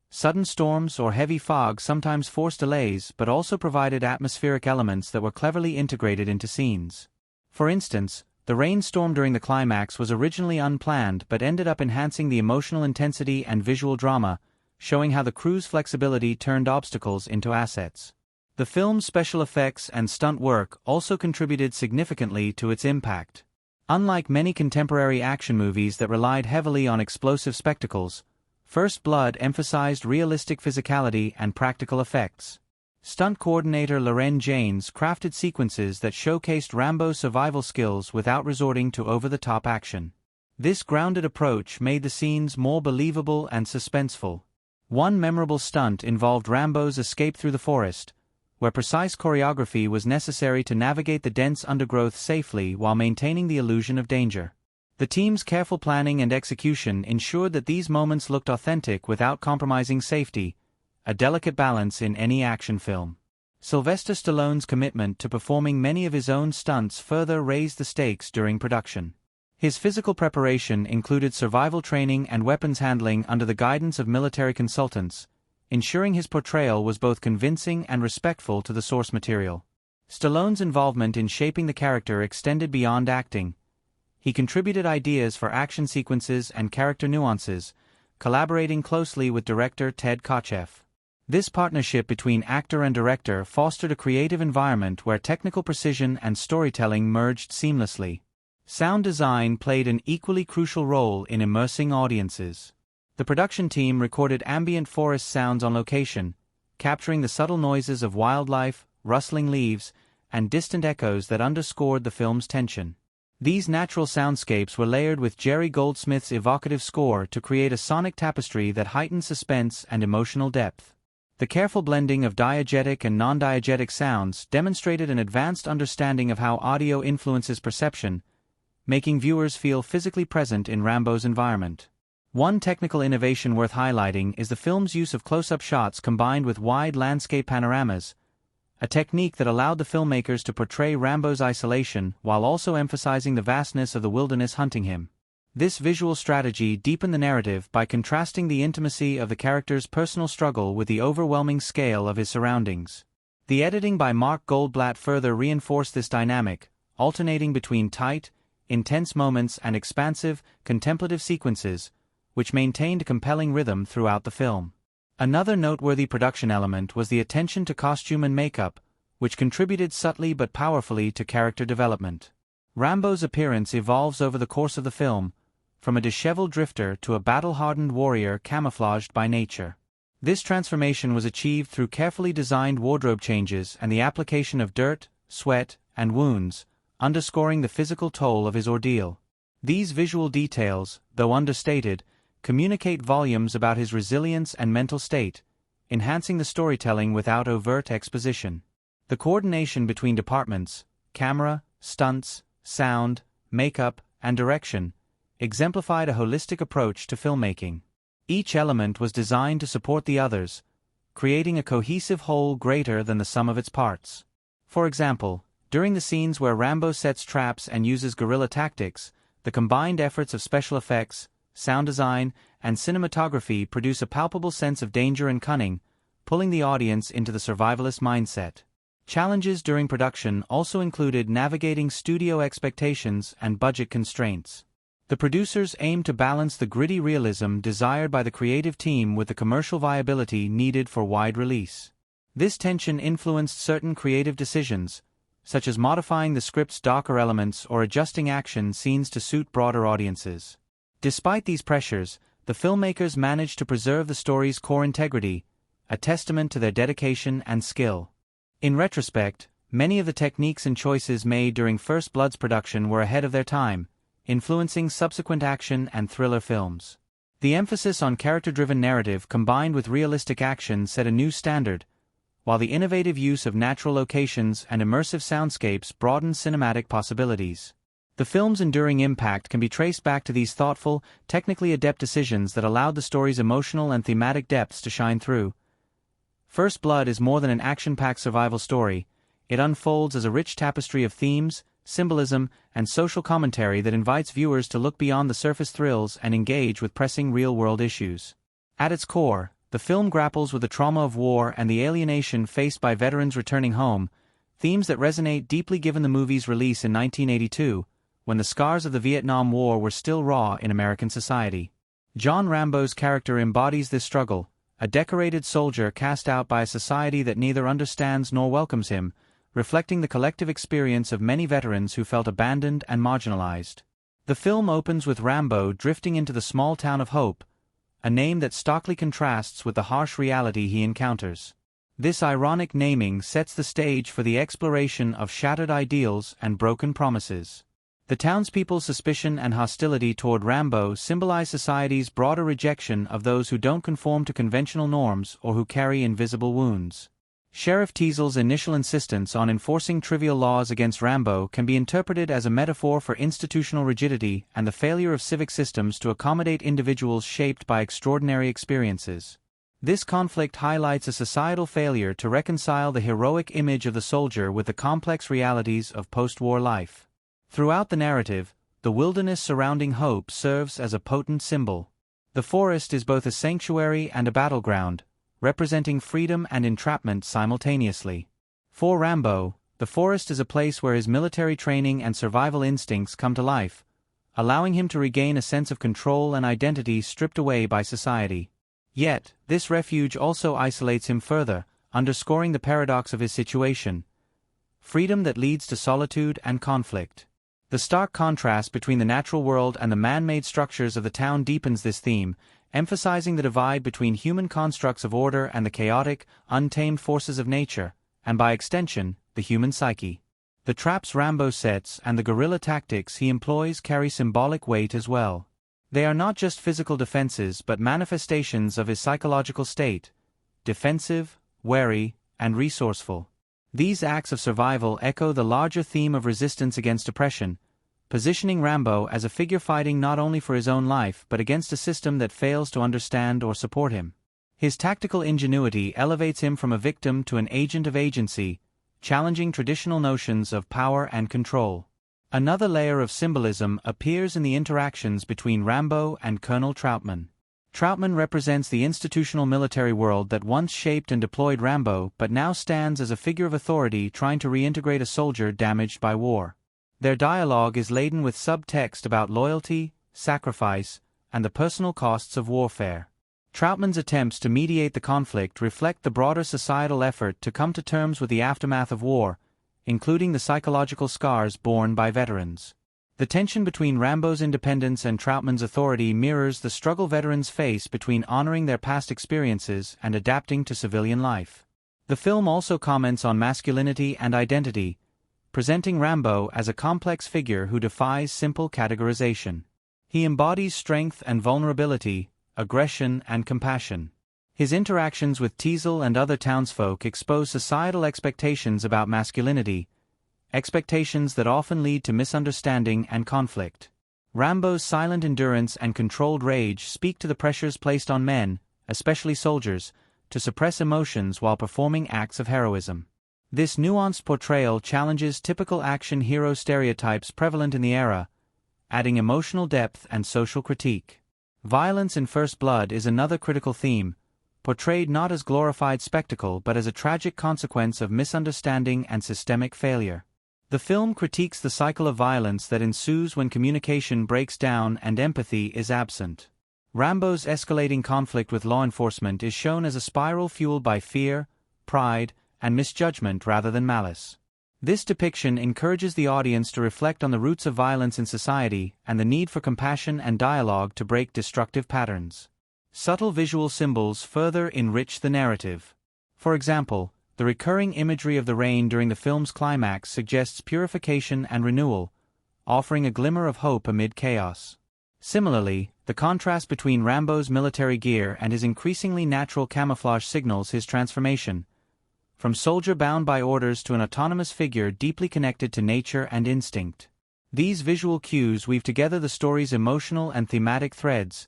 [SPEAKER 1] Sudden storms or heavy fog sometimes forced delays but also provided atmospheric elements that were cleverly integrated into scenes. For instance, the rainstorm during the climax was originally unplanned but ended up enhancing the emotional intensity and visual drama, showing how the crew's flexibility turned obstacles into assets. The film's special effects and stunt work also contributed significantly to its impact. Unlike many contemporary action movies that relied heavily on explosive spectacles, First Blood emphasized realistic physicality and practical effects. Stunt coordinator Lorraine Janes crafted sequences that showcased Rambo's survival skills without resorting to over-the-top action. This grounded approach made the scenes more believable and suspenseful. One memorable stunt involved Rambo's escape through the forest, where precise choreography was necessary to navigate the dense undergrowth safely while maintaining the illusion of danger. The team's careful planning and execution ensured that these moments looked authentic without compromising safety, a delicate balance in any action film. Sylvester Stallone's commitment to performing many of his own stunts further raised the stakes during production. His physical preparation included survival training and weapons handling under the guidance of military consultants, ensuring his portrayal was both convincing and respectful to the source material. Stallone's involvement in shaping the character extended beyond acting. He contributed ideas for action sequences and character nuances, collaborating closely with director Ted Kotcheff. This partnership between actor and director fostered a creative environment where technical precision and storytelling merged seamlessly. Sound design played an equally crucial role in immersing audiences. The production team recorded ambient forest sounds on location, capturing the subtle noises of wildlife, rustling leaves, and distant echoes that underscored the film's tension. These natural soundscapes were layered with Jerry Goldsmith's evocative score to create a sonic tapestry that heightened suspense and emotional depth. The careful blending of diegetic and non-diegetic sounds demonstrated an advanced understanding of how audio influences perception, making viewers feel physically present in Rambo's environment. One technical innovation worth highlighting is the film's use of close-up shots combined with wide landscape panoramas, a technique that allowed the filmmakers to portray Rambo's isolation while also emphasizing the vastness of the wilderness hunting him. This visual strategy deepened the narrative by contrasting the intimacy of the character's personal struggle with the overwhelming scale of his surroundings. The editing by Mark Goldblatt further reinforced this dynamic, alternating between tight, intense moments and expansive, contemplative sequences, which maintained a compelling rhythm throughout the film. Another noteworthy production element was the attention to costume and makeup, which contributed subtly but powerfully to character development. Rambo's appearance evolves over the course of the film, from a disheveled drifter to a battle-hardened warrior camouflaged by nature. This transformation was achieved through carefully designed wardrobe changes and the application of dirt, sweat, and wounds, underscoring the physical toll of his ordeal. These visual details, though understated, communicate volumes about his resilience and mental state, enhancing the storytelling without overt exposition. The coordination between departments, camera, stunts, sound, makeup, and direction, exemplified a holistic approach to filmmaking. Each element was designed to support the others, creating a cohesive whole greater than the sum of its parts. For example, during the scenes where Rambo sets traps and uses guerrilla tactics, the combined efforts of special effects, sound design, and cinematography produce a palpable sense of danger and cunning, pulling the audience into the survivalist mindset. Challenges during production also included navigating studio expectations and budget constraints. The producers aimed to balance the gritty realism desired by the creative team with the commercial viability needed for wide release. This tension influenced certain creative decisions, such as modifying the script's darker elements or adjusting action scenes to suit broader audiences. Despite these pressures, the filmmakers managed to preserve the story's core integrity, a testament to their dedication and skill. In retrospect, many of the techniques and choices made during First Blood's production were ahead of their time, influencing subsequent action and thriller films. The emphasis on character-driven narrative combined with realistic action set a new standard, while the innovative use of natural locations and immersive soundscapes broadened cinematic possibilities. The film's enduring impact can be traced back to these thoughtful, technically adept decisions that allowed the story's emotional and thematic depths to shine through. First Blood is more than an action-packed survival story. It unfolds as a rich tapestry of themes, symbolism, and social commentary that invites viewers to look beyond the surface thrills and engage with pressing real-world issues. At its core, the film grapples with the trauma of war and the alienation faced by veterans returning home, themes that resonate deeply given the movie's release in 1982, when the scars of the Vietnam War were still raw in American society. John Rambo's character embodies this struggle, a decorated soldier cast out by a society that neither understands nor welcomes him, reflecting the collective experience of many veterans who felt abandoned and marginalized. The film opens with Rambo drifting into the small town of Hope, a name that starkly contrasts with the harsh reality he encounters. This ironic naming sets the stage for the exploration of shattered ideals and broken promises. The townspeople's suspicion and hostility toward Rambo symbolize society's broader rejection of those who don't conform to conventional norms or who carry invisible wounds. Sheriff Teasel's initial insistence on enforcing trivial laws against Rambo can be interpreted as a metaphor for institutional rigidity and the failure of civic systems to accommodate individuals shaped by extraordinary experiences. This conflict highlights a societal failure to reconcile the heroic image of the soldier with the complex realities of post-war life. Throughout the narrative, the wilderness surrounding Hope serves as a potent symbol. The forest is both a sanctuary and a battleground, representing freedom and entrapment simultaneously. For Rambo, the forest is a place where his military training and survival instincts come to life, allowing him to regain a sense of control and identity stripped away by society. Yet, this refuge also isolates him further, underscoring the paradox of his situation: freedom that leads to solitude and conflict. The stark contrast between the natural world and the man-made structures of the town deepens this theme, emphasizing the divide between human constructs of order and the chaotic, untamed forces of nature, and by extension, the human psyche. The traps Rambo sets and the guerrilla tactics he employs carry symbolic weight as well. They are not just physical defenses but manifestations of his psychological state: defensive, wary, and resourceful. These acts of survival echo the larger theme of resistance against oppression, positioning Rambo as a figure fighting not only for his own life but against a system that fails to understand or support him. His tactical ingenuity elevates him from a victim to an agent of agency, challenging traditional notions of power and control. Another layer of symbolism appears in the interactions between Rambo and Colonel Troutman. Troutman represents the institutional military world that once shaped and deployed Rambo but now stands as a figure of authority trying to reintegrate a soldier damaged by war. Their dialogue is laden with subtext about loyalty, sacrifice, and the personal costs of warfare. Troutman's attempts to mediate the conflict reflect the broader societal effort to come to terms with the aftermath of war, including the psychological scars borne by veterans. The tension between Rambo's independence and Troutman's authority mirrors the struggle veterans face between honoring their past experiences and adapting to civilian life. The film also comments on masculinity and identity, presenting Rambo as a complex figure who defies simple categorization. He embodies strength and vulnerability, aggression and compassion. His interactions with Teasel and other townsfolk expose societal expectations about masculinity, expectations that often lead to misunderstanding and conflict. Rambo's silent endurance and controlled rage speak to the pressures placed on men, especially soldiers, to suppress emotions while performing acts of heroism. This nuanced portrayal challenges typical action hero stereotypes prevalent in the era, adding emotional depth and social critique. Violence in First Blood is another critical theme, portrayed not as glorified spectacle but as a tragic consequence of misunderstanding and systemic failure. The film critiques the cycle of violence that ensues when communication breaks down and empathy is absent. Rambo's escalating conflict with law enforcement is shown as a spiral fueled by fear, pride, and misjudgment rather than malice. This depiction encourages the audience to reflect on the roots of violence in society and the need for compassion and dialogue to break destructive patterns. Subtle visual symbols further enrich the narrative. For example, the recurring imagery of the rain during the film's climax suggests purification and renewal, offering a glimmer of hope amid chaos. Similarly, the contrast between Rambo's military gear and his increasingly natural camouflage signals his transformation, from soldier bound by orders to an autonomous figure deeply connected to nature and instinct. These visual cues weave together the story's emotional and thematic threads,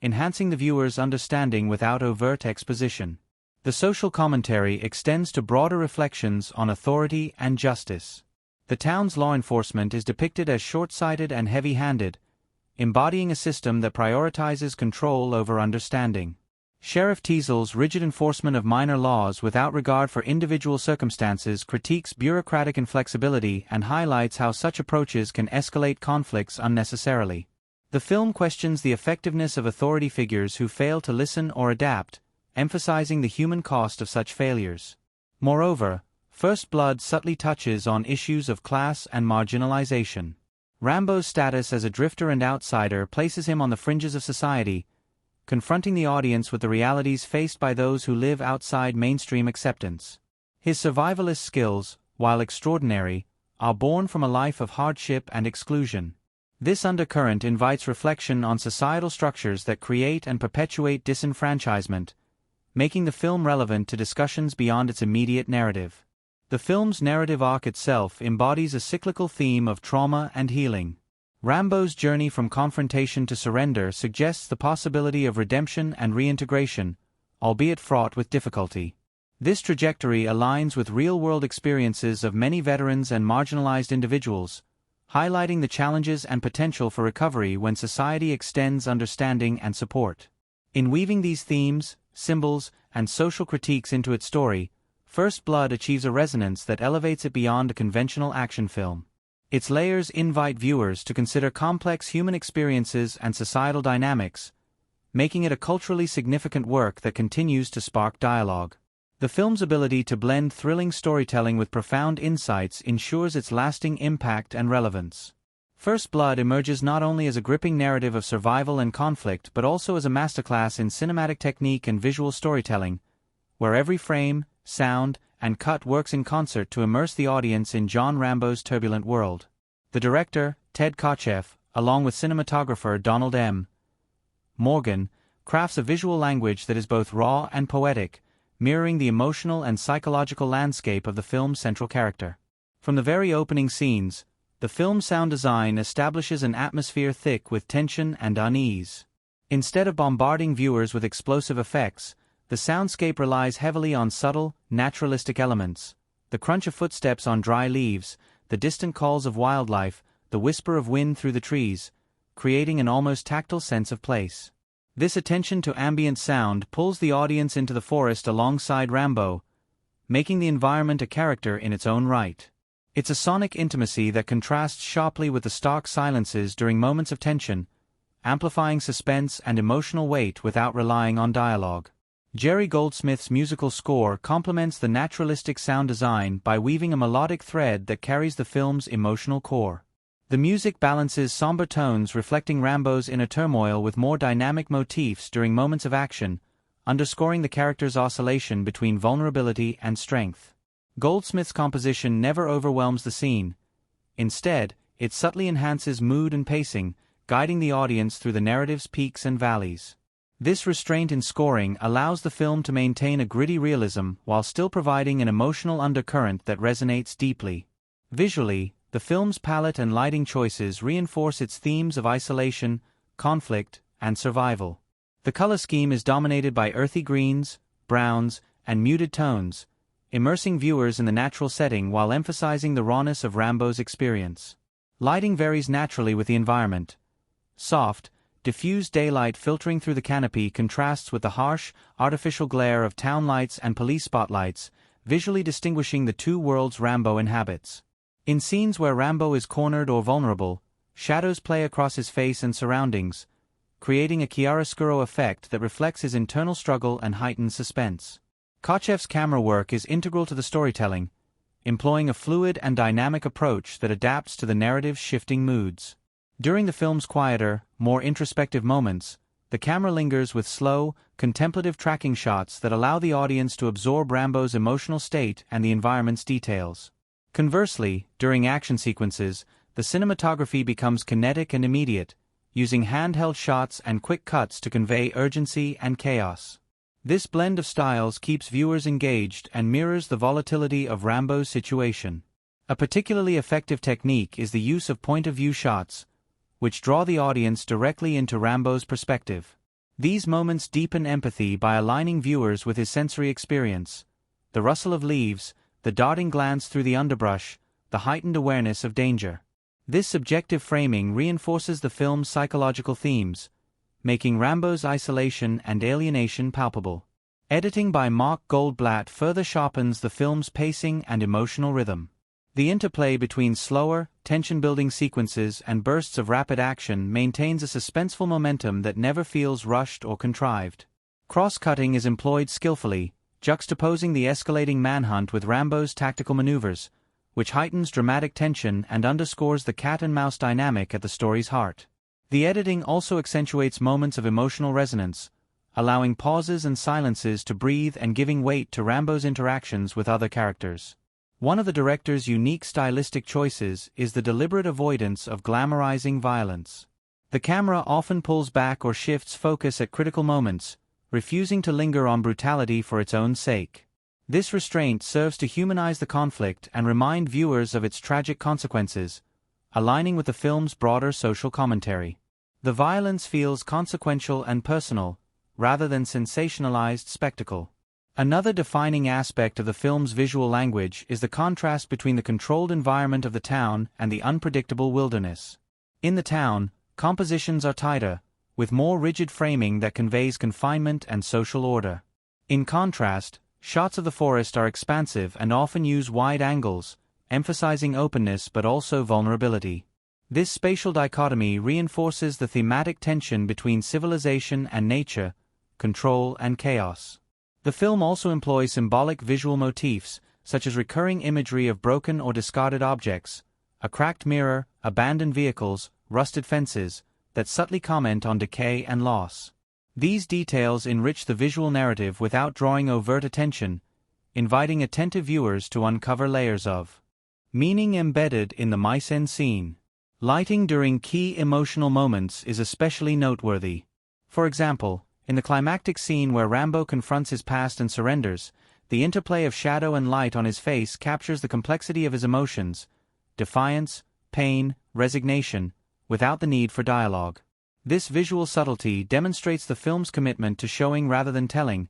[SPEAKER 1] enhancing the viewer's understanding without overt exposition. The social commentary extends to broader reflections on authority and justice. The town's law enforcement is depicted as short-sighted and heavy-handed, embodying a system that prioritizes control over understanding. Sheriff Teasel's rigid enforcement of minor laws without regard for individual circumstances critiques bureaucratic inflexibility and highlights how such approaches can escalate conflicts unnecessarily. The film questions the effectiveness of authority figures who fail to listen or adapt, emphasizing the human cost of such failures. Moreover, First Blood subtly touches on issues of class and marginalization. Rambo's status as a drifter and outsider places him on the fringes of society, confronting the audience with the realities faced by those who live outside mainstream acceptance. His survivalist skills, while extraordinary, are born from a life of hardship and exclusion. This undercurrent invites reflection on societal structures that create and perpetuate disenfranchisement, making the film relevant to discussions beyond its immediate narrative. The film's narrative arc itself embodies a cyclical theme of trauma and healing. Rambo's journey from confrontation to surrender suggests the possibility of redemption and reintegration, albeit fraught with difficulty. This trajectory aligns with real-world experiences of many veterans and marginalized individuals, highlighting the challenges and potential for recovery when society extends understanding and support. In weaving these themes, symbols, and social critiques into its story, First Blood achieves a resonance that elevates it beyond a conventional action film. Its layers invite viewers to consider complex human experiences and societal dynamics, making it a culturally significant work that continues to spark dialogue. The film's ability to blend thrilling storytelling with profound insights ensures its lasting impact and relevance. First Blood emerges not only as a gripping narrative of survival and conflict but also as a masterclass in cinematic technique and visual storytelling, where every frame, sound, and cut works in concert to immerse the audience in John Rambo's turbulent world. The director, Ted Kotcheff, along with cinematographer Donald M. Morgan, crafts a visual language that is both raw and poetic, mirroring the emotional and psychological landscape of the film's central character. From the very opening scenes, the film's sound design establishes an atmosphere thick with tension and unease. Instead of bombarding viewers with explosive effects, the soundscape relies heavily on subtle, naturalistic elements: the crunch of footsteps on dry leaves, the distant calls of wildlife, the whisper of wind through the trees, creating an almost tactile sense of place. This attention to ambient sound pulls the audience into the forest alongside Rambo, making the environment a character in its own right. It's a sonic intimacy that contrasts sharply with the stark silences during moments of tension, amplifying suspense and emotional weight without relying on dialogue. Jerry Goldsmith's musical score complements the naturalistic sound design by weaving a melodic thread that carries the film's emotional core. The music balances somber tones reflecting Rambo's inner turmoil with more dynamic motifs during moments of action, underscoring the character's oscillation between vulnerability and strength. Goldsmith's composition never overwhelms the scene. Instead, it subtly enhances mood and pacing, guiding the audience through the narrative's peaks and valleys. This restraint in scoring allows the film to maintain a gritty realism while still providing an emotional undercurrent that resonates deeply. Visually, the film's palette and lighting choices reinforce its themes of isolation, conflict, and survival. The color scheme is dominated by earthy greens, browns, and muted tones, immersing viewers in the natural setting while emphasizing the rawness of Rambo's experience. Lighting varies naturally with the environment. Soft, diffused daylight filtering through the canopy contrasts with the harsh, artificial glare of town lights and police spotlights, visually distinguishing the two worlds Rambo inhabits. In scenes where Rambo is cornered or vulnerable, shadows play across his face and surroundings, creating a chiaroscuro effect that reflects his internal struggle and heightens suspense. Kotcheff's camera work is integral to the storytelling, employing a fluid and dynamic approach that adapts to the narrative's shifting moods. During the film's quieter, more introspective moments, the camera lingers with slow, contemplative tracking shots that allow the audience to absorb Rambo's emotional state and the environment's details. Conversely, during action sequences, the cinematography becomes kinetic and immediate, using handheld shots and quick cuts to convey urgency and chaos. This blend of styles keeps viewers engaged and mirrors the volatility of Rambo's situation. A particularly effective technique is the use of point-of-view shots, which draw the audience directly into Rambo's perspective. These moments deepen empathy by aligning viewers with his sensory experience: the rustle of leaves, the darting glance through the underbrush, the heightened awareness of danger. This subjective framing reinforces the film's psychological themes, making Rambo's isolation and alienation palpable. Editing by Mark Goldblatt further sharpens the film's pacing and emotional rhythm. The interplay between slower, tension-building sequences and bursts of rapid action maintains a suspenseful momentum that never feels rushed or contrived. Cross-cutting is employed skillfully, juxtaposing the escalating manhunt with Rambo's tactical maneuvers, which heightens dramatic tension and underscores the cat-and-mouse dynamic at the story's heart. The editing also accentuates moments of emotional resonance, allowing pauses and silences to breathe and giving weight to Rambo's interactions with other characters. One of the director's unique stylistic choices is the deliberate avoidance of glamorizing violence. The camera often pulls back or shifts focus at critical moments, refusing to linger on brutality for its own sake. This restraint serves to humanize the conflict and remind viewers of its tragic consequences, aligning with the film's broader social commentary. The violence feels consequential and personal, rather than sensationalized spectacle. Another defining aspect of the film's visual language is the contrast between the controlled environment of the town and the unpredictable wilderness. In the town, compositions are tighter, with more rigid framing that conveys confinement and social order. In contrast, shots of the forest are expansive and often use wide angles, emphasizing openness but also vulnerability. This spatial dichotomy reinforces the thematic tension between civilization and nature, control and chaos. The film also employs symbolic visual motifs, such as recurring imagery of broken or discarded objects, a cracked mirror, abandoned vehicles, rusted fences, that subtly comment on decay and loss. These details enrich the visual narrative without drawing overt attention, inviting attentive viewers to uncover layers of meaning embedded in the mise-en-scene. Lighting during key emotional moments is especially noteworthy. For example, in the climactic scene where Rambo confronts his past and surrenders, the interplay of shadow and light on his face captures the complexity of his emotions: defiance, pain, resignation, without the need for dialogue. This visual subtlety demonstrates the film's commitment to showing rather than telling,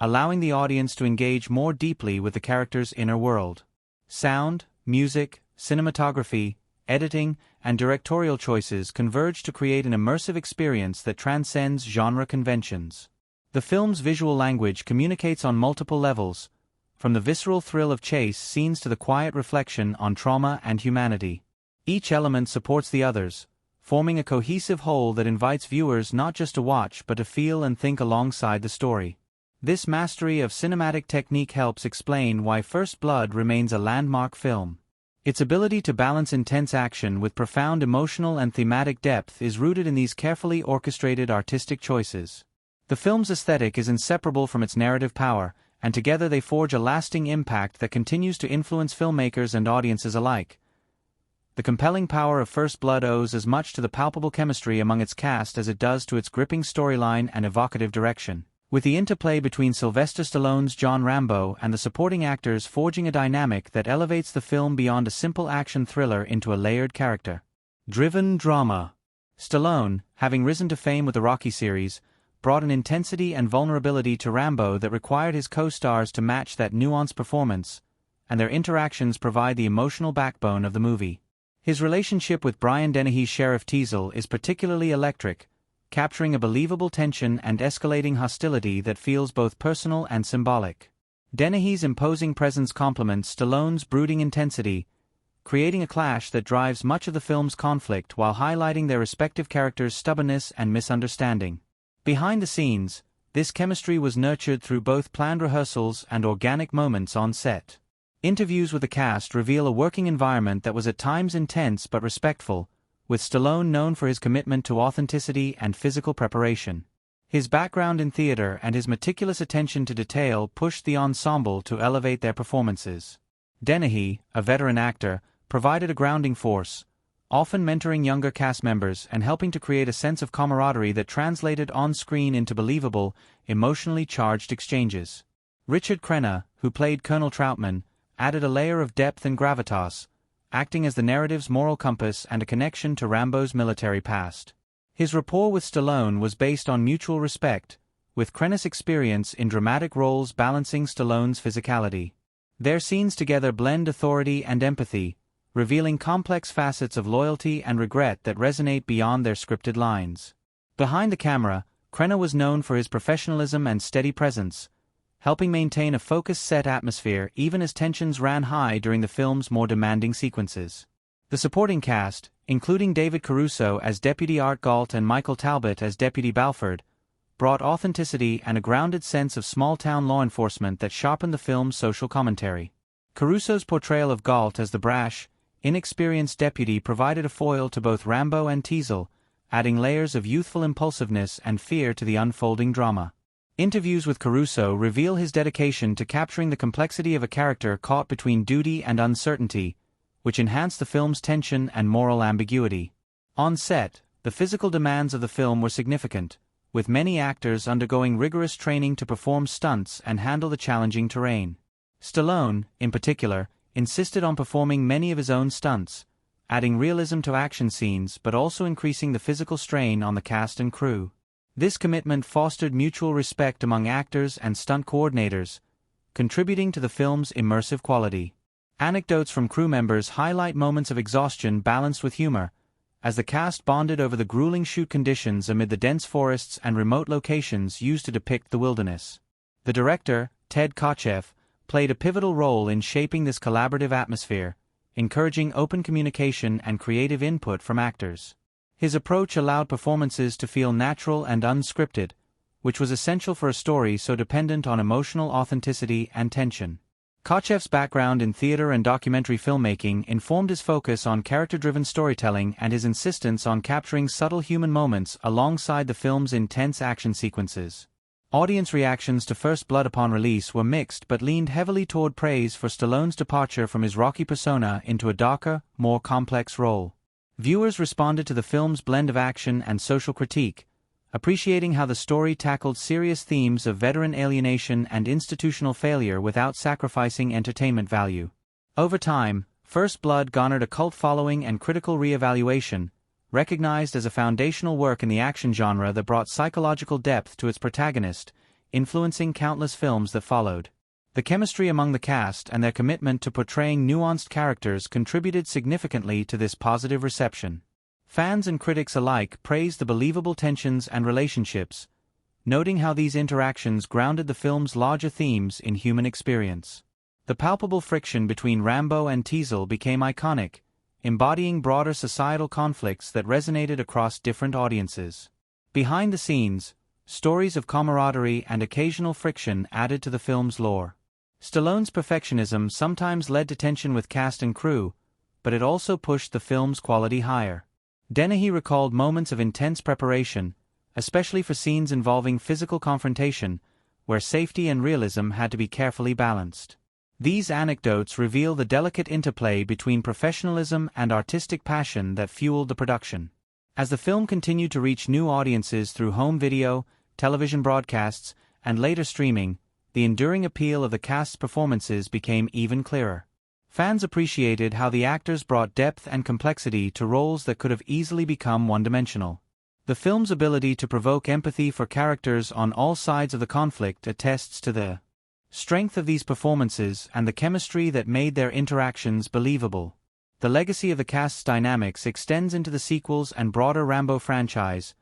[SPEAKER 1] allowing the audience to engage more deeply with the character's inner world. Sound, music, cinematography, editing, and directorial choices converge to create an immersive experience that transcends genre conventions. The film's visual language communicates on multiple levels, from the visceral thrill of chase scenes to the quiet reflection on trauma and humanity. Each element supports the others, forming a cohesive whole that invites viewers not just to watch but to feel and think alongside the story. This mastery of cinematic technique helps explain why First Blood remains a landmark film. Its ability to balance intense action with profound emotional and thematic depth is rooted in these carefully orchestrated artistic choices. The film's aesthetic is inseparable from its narrative power, and together they forge a lasting impact that continues to influence filmmakers and audiences alike. The compelling power of First Blood owes as much to the palpable chemistry among its cast as it does to its gripping storyline and evocative direction, with the interplay between Sylvester Stallone's John Rambo and the supporting actors forging a dynamic that elevates the film beyond a simple action thriller into a layered character-driven drama. Stallone, having risen to fame with the Rocky series, brought an intensity and vulnerability to Rambo that required his co-stars to match that nuanced performance, and their interactions provide the emotional backbone of the movie. His relationship with Brian Dennehy's Sheriff Teasle is particularly electric, capturing a believable tension and escalating hostility that feels both personal and symbolic. Dennehy's imposing presence complements Stallone's brooding intensity, creating a clash that drives much of the film's conflict while highlighting their respective characters' stubbornness and misunderstanding. Behind the scenes, this chemistry was nurtured through both planned rehearsals and organic moments on set. Interviews with the cast reveal a working environment that was at times intense but respectful, with Stallone known for his commitment to authenticity and physical preparation. His background in theater and his meticulous attention to detail pushed the ensemble to elevate their performances. Dennehy, a veteran actor, provided a grounding force, often mentoring younger cast members and helping to create a sense of camaraderie that translated on-screen into believable, emotionally charged exchanges. Richard Crenna, who played Colonel Troutman, added a layer of depth and gravitas, acting as the narrative's moral compass and a connection to Rambo's military past. His rapport with Stallone was based on mutual respect, with Crenna's experience in dramatic roles balancing Stallone's physicality. Their scenes together blend authority and empathy, revealing complex facets of loyalty and regret that resonate beyond their scripted lines. Behind the camera, Crenna was known for his professionalism and steady presence, helping maintain a focused set atmosphere even as tensions ran high during the film's more demanding sequences. The supporting cast, including David Caruso as Deputy Art Galt and Michael Talbot as Deputy Balford, brought authenticity and a grounded sense of small-town law enforcement that sharpened the film's social commentary. Caruso's portrayal of Galt as the brash, inexperienced deputy provided a foil to both Rambo and Teasle, adding layers of youthful impulsiveness and fear to the unfolding drama. Interviews with Caruso reveal his dedication to capturing the complexity of a character caught between duty and uncertainty, which enhanced the film's tension and moral ambiguity. On set, the physical demands of the film were significant, with many actors undergoing rigorous training to perform stunts and handle the challenging terrain. Stallone, in particular, insisted on performing many of his own stunts, adding realism to action scenes but also increasing the physical strain on the cast and crew. This commitment fostered mutual respect among actors and stunt coordinators, contributing to the film's immersive quality. Anecdotes from crew members highlight moments of exhaustion balanced with humor, as the cast bonded over the grueling shoot conditions amid the dense forests and remote locations used to depict the wilderness. The director, Ted Kotcheff, played a pivotal role in shaping this collaborative atmosphere, encouraging open communication and creative input from actors. His approach allowed performances to feel natural and unscripted, which was essential for a story so dependent on emotional authenticity and tension. Kotcheff's background in theater and documentary filmmaking informed his focus on character-driven storytelling and his insistence on capturing subtle human moments alongside the film's intense action sequences. Audience reactions to First Blood upon release were mixed but leaned heavily toward praise for Stallone's departure from his Rocky persona into a darker, more complex role. Viewers responded to the film's blend of action and social critique, appreciating how the story tackled serious themes of veteran alienation and institutional failure without sacrificing entertainment value. Over time, First Blood garnered a cult following and critical re-evaluation, recognized as a foundational work in the action genre that brought psychological depth to its protagonist, influencing countless films that followed. The chemistry among the cast and their commitment to portraying nuanced characters contributed significantly to this positive reception. Fans and critics alike praised the believable tensions and relationships, noting how these interactions grounded the film's larger themes in human experience. The palpable friction between Rambo and Teasel became iconic, embodying broader societal conflicts that resonated across different audiences. Behind the scenes, stories of camaraderie and occasional friction added to the film's lore. Stallone's perfectionism sometimes led to tension with cast and crew, but it also pushed the film's quality higher. Dennehy recalled moments of intense preparation, especially for scenes involving physical confrontation, where safety and realism had to be carefully balanced. These anecdotes reveal the delicate interplay between professionalism and artistic passion that fueled the production. As the film continued to reach new audiences through home video, television broadcasts, and later streaming, the enduring appeal of the cast's performances became even clearer. Fans appreciated how the actors brought depth and complexity to roles that could have easily become one-dimensional. The film's ability to provoke empathy for characters on all sides of the conflict attests to the strength of these performances and the chemistry that made their interactions believable. The legacy of the cast's dynamics extends into the sequels and broader Rambo franchise,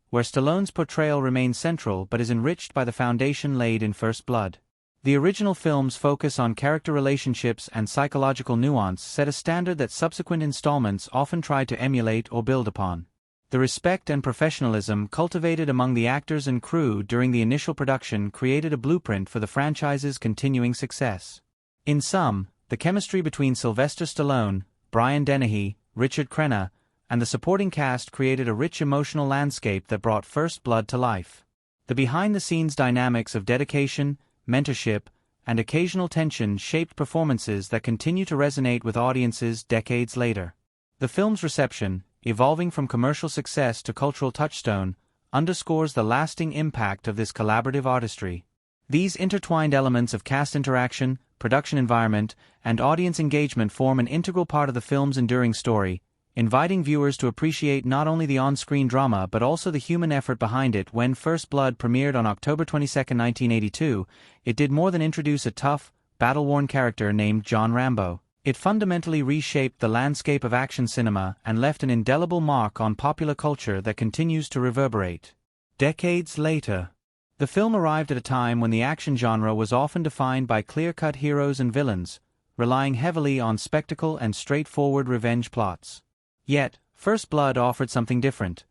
[SPEAKER 1] where Stallone's portrayal remains central but is enriched by the foundation laid in First Blood. The original film's focus on character relationships and psychological nuance set a standard that subsequent installments often tried to emulate or build upon. The respect and professionalism cultivated among the actors and crew during the initial production created a blueprint for the franchise's continuing success. In sum, the chemistry between Sylvester Stallone, Brian Dennehy, Richard Crenna, and the supporting cast created a rich emotional landscape that brought First Blood to life. The behind-the-scenes dynamics of dedication, mentorship, and occasional tension shaped performances that continue to resonate with audiences decades later. The film's reception, evolving from commercial success to cultural touchstone, underscores the lasting impact of this collaborative artistry. These intertwined elements of cast interaction, production environment, and audience engagement form an integral part of the film's enduring story, inviting viewers to appreciate not only the on-screen drama but also the human effort behind it. When First Blood premiered on October 22, 1982, it did more than introduce a tough, battle-worn character named John Rambo. It fundamentally reshaped the landscape of action cinema and left an indelible mark on popular culture that continues to reverberate. Decades later, the film arrived at a time when the action genre was often defined by clear-cut heroes and villains, relying heavily on spectacle and straightforward revenge plots. Yet, First Blood offered something different: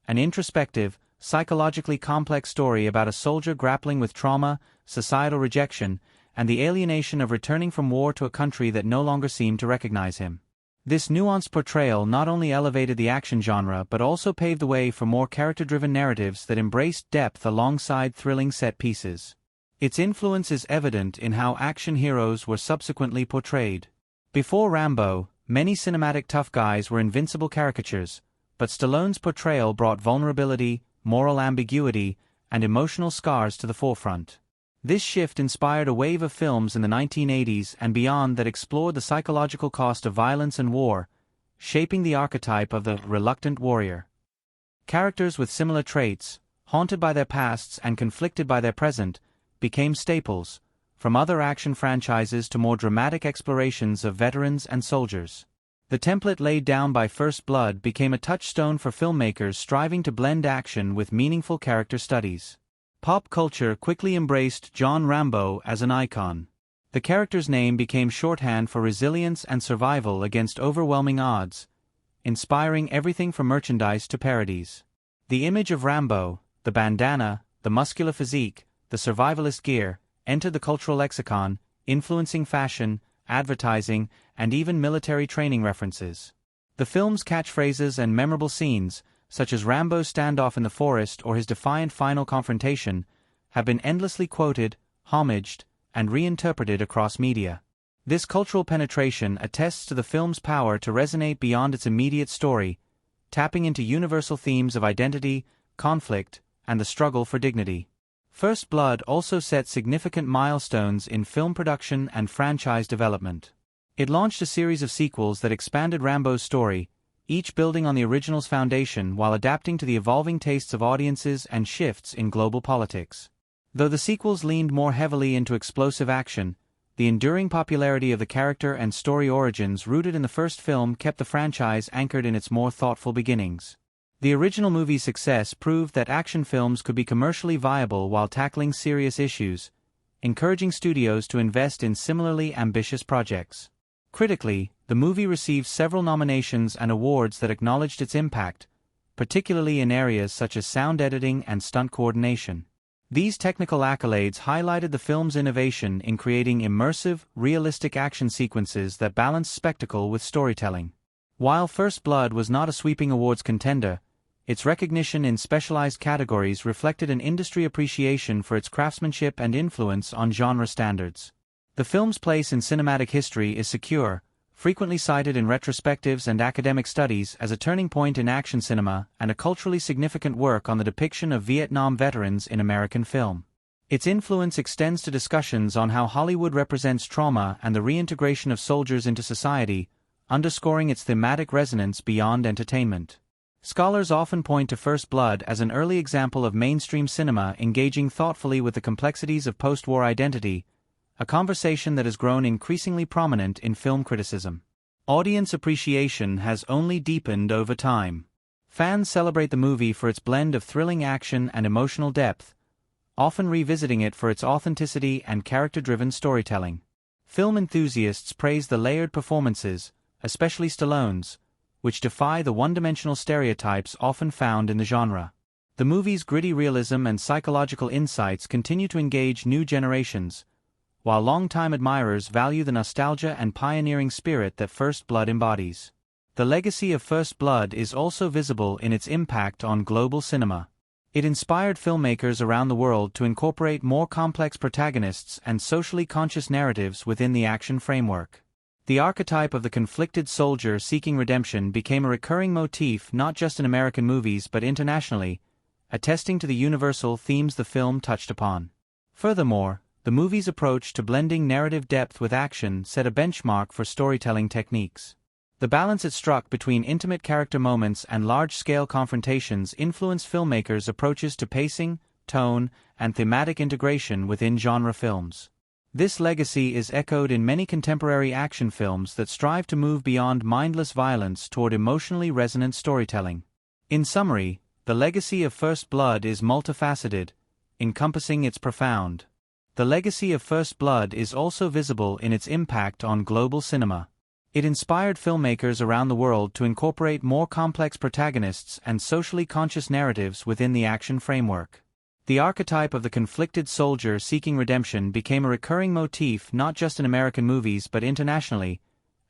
[SPEAKER 1] an introspective, psychologically complex story about a soldier grappling with trauma, societal rejection, and the alienation of returning from war to a country that no longer seemed to recognize him. This nuanced portrayal not only elevated the action genre but also paved the way for more character-driven narratives that embraced depth alongside thrilling set pieces. Its influence is evident in how action heroes were subsequently portrayed. Before Rambo, many cinematic tough guys were invincible caricatures, but Stallone's portrayal brought vulnerability, moral ambiguity, and emotional scars to the forefront. This shift inspired a wave of films in the 1980s and beyond that explored the psychological cost of violence and war, shaping the archetype of the reluctant warrior. Characters with similar traits, haunted by their pasts and conflicted by their present, became staples, from other action franchises to more dramatic explorations of veterans and soldiers. The template laid down by First Blood became a touchstone for filmmakers striving to blend action with meaningful character studies. Pop culture quickly embraced John Rambo as an icon. The character's name became shorthand for resilience and survival against overwhelming odds, inspiring everything from merchandise to parodies. The image of Rambo, the bandana, the muscular physique, the survivalist gear, entered the cultural lexicon, influencing fashion, advertising, and even military training references. The film's catchphrases and memorable scenes, such as Rambo's standoff in the forest or his defiant final confrontation, have been endlessly quoted, homaged, and reinterpreted across media. This cultural penetration attests to the film's power to resonate beyond its immediate story, tapping into universal themes of identity, conflict, and the struggle for dignity. First Blood also set significant milestones in film production and franchise development. It launched a series of sequels that expanded Rambo's story, each building on the original's foundation while adapting to the evolving tastes of audiences and shifts in global politics. Though the sequels leaned more heavily into explosive action, the enduring popularity of the character and story origins rooted in the first film kept the franchise anchored in its more thoughtful beginnings. The original movie's success proved that action films could be commercially viable while tackling serious issues, encouraging studios to invest in similarly ambitious projects. Critically, the movie received several nominations and awards that acknowledged its impact, particularly in areas such as sound editing and stunt coordination. These technical accolades highlighted the film's innovation in creating immersive, realistic action sequences that balance spectacle with storytelling. While First Blood was not a sweeping awards contender, its recognition in specialized categories reflected an industry appreciation for its craftsmanship and influence on genre standards. The film's place in cinematic history is secure, frequently cited in retrospectives and academic studies as a turning point in action cinema and a culturally significant work on the depiction of Vietnam veterans in American film. Its influence extends to discussions on how Hollywood represents trauma and the reintegration of soldiers into society, underscoring its thematic resonance beyond entertainment. Scholars often point to First Blood as an early example of mainstream cinema engaging thoughtfully with the complexities of post-war identity, a conversation that has grown increasingly prominent in film criticism. Audience appreciation has only deepened over time. Fans celebrate the movie for its blend of thrilling action and emotional depth, often revisiting it for its authenticity and character-driven storytelling. Film enthusiasts praise the layered performances, especially Stallone's, which defy the one-dimensional stereotypes often found in the genre. The movie's gritty realism and psychological insights continue to engage new generations, while longtime admirers value the nostalgia and pioneering spirit that First Blood embodies. The legacy of First Blood is also visible in its impact on global cinema. It inspired filmmakers around the world to incorporate more complex protagonists and socially conscious narratives within the action framework. The archetype of the conflicted soldier seeking redemption became a recurring motif not just in American movies but internationally, attesting to the universal themes the film touched upon. Furthermore, the movie's approach to blending narrative depth with action set a benchmark for storytelling techniques. The balance it struck between intimate character moments and large-scale confrontations influenced filmmakers' approaches to pacing, tone, and thematic integration within genre films. This legacy is echoed in many contemporary action films that strive to move beyond mindless violence toward emotionally resonant storytelling. In summary, the legacy of First Blood is multifaceted, encompassing its profound. The legacy of First Blood is also visible in its impact on global cinema. It inspired filmmakers around the world to incorporate more complex protagonists and socially conscious narratives within the action framework. The archetype of the conflicted soldier seeking redemption became a recurring motif not just in American movies but internationally,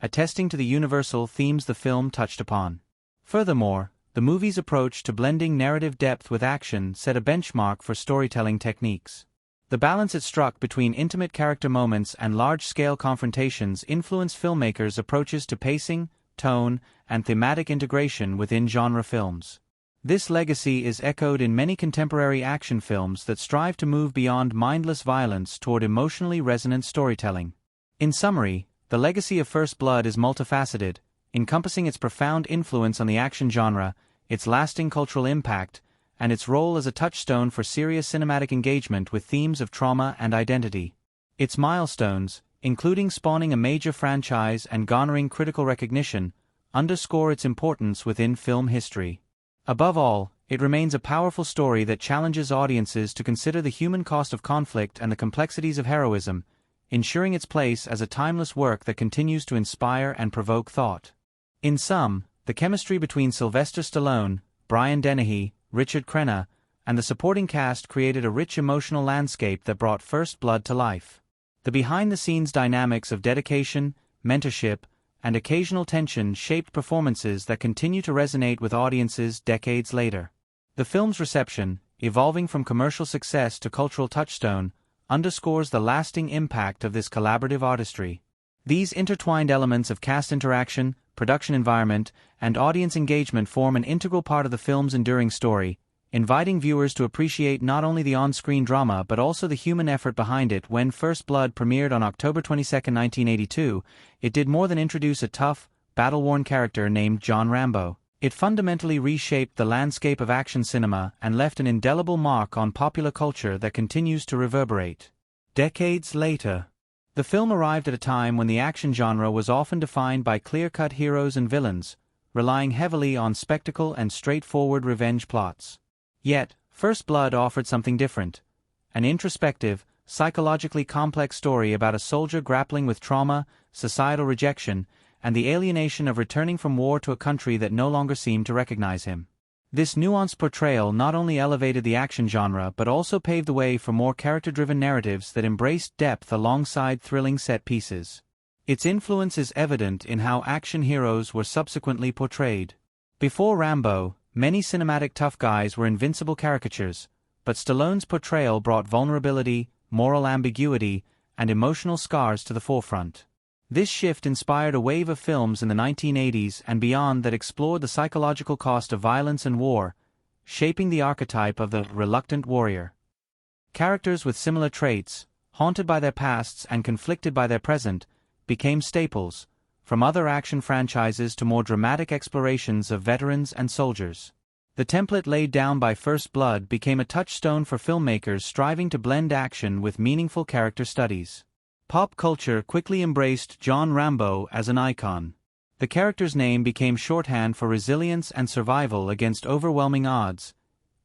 [SPEAKER 1] attesting to the universal themes the film touched upon. Furthermore, the movie's approach to blending narrative depth with action set a benchmark for storytelling techniques. The balance it struck between intimate character moments and large-scale confrontations influenced filmmakers' approaches to pacing, tone, and thematic integration within genre films. This legacy is echoed in many contemporary action films that strive to move beyond mindless violence toward emotionally resonant storytelling. In summary, the legacy of First Blood is multifaceted, encompassing its profound influence on the action genre, its lasting cultural impact, and its role as a touchstone for serious cinematic engagement with themes of trauma and identity. Its milestones, including spawning a major franchise and garnering critical recognition, underscore its importance within film history. Above all, it remains a powerful story that challenges audiences to consider the human cost of conflict and the complexities of heroism, ensuring its place as a timeless work that continues to inspire and provoke thought. In sum, the chemistry between Sylvester Stallone, Brian Dennehy, Richard Crenna, and the supporting cast created a rich emotional landscape that brought First Blood to life. The behind-the-scenes dynamics of dedication, mentorship, and occasional tension shaped performances that continue to resonate with audiences decades later. The film's reception, evolving from commercial success to cultural touchstone, underscores the lasting impact of this collaborative artistry. These intertwined elements of cast interaction, production environment, and audience engagement form an integral part of the film's enduring story, inviting viewers to appreciate not only the on-screen drama but also the human effort behind it. When First Blood premiered on October 22, 1982, it did more than introduce a tough, battle-worn character named John Rambo. It fundamentally reshaped the landscape of action cinema and left an indelible mark on popular culture that continues to reverberate. Decades later, the film arrived at a time when the action genre was often defined by clear-cut heroes and villains, relying heavily on spectacle and straightforward revenge plots. Yet, First Blood offered something different, an introspective, psychologically complex story about a soldier grappling with trauma, societal rejection, and the alienation of returning from war to a country that no longer seemed to recognize him. This nuanced portrayal not only elevated the action genre but also paved the way for more character-driven narratives that embraced depth alongside thrilling set pieces. Its influence is evident in how action heroes were subsequently portrayed. Before Rambo, many cinematic tough guys were invincible caricatures, but Stallone's portrayal brought vulnerability, moral ambiguity, and emotional scars to the forefront. This shift inspired a wave of films in the 1980s and beyond that explored the psychological cost of violence and war, shaping the archetype of the reluctant warrior. Characters with similar traits, haunted by their pasts and conflicted by their present, became staples, from other action franchises to more dramatic explorations of veterans and soldiers. The template laid down by First Blood became a touchstone for filmmakers striving to blend action with meaningful character studies. Pop culture quickly embraced John Rambo as an icon. The character's name became shorthand for resilience and survival against overwhelming odds,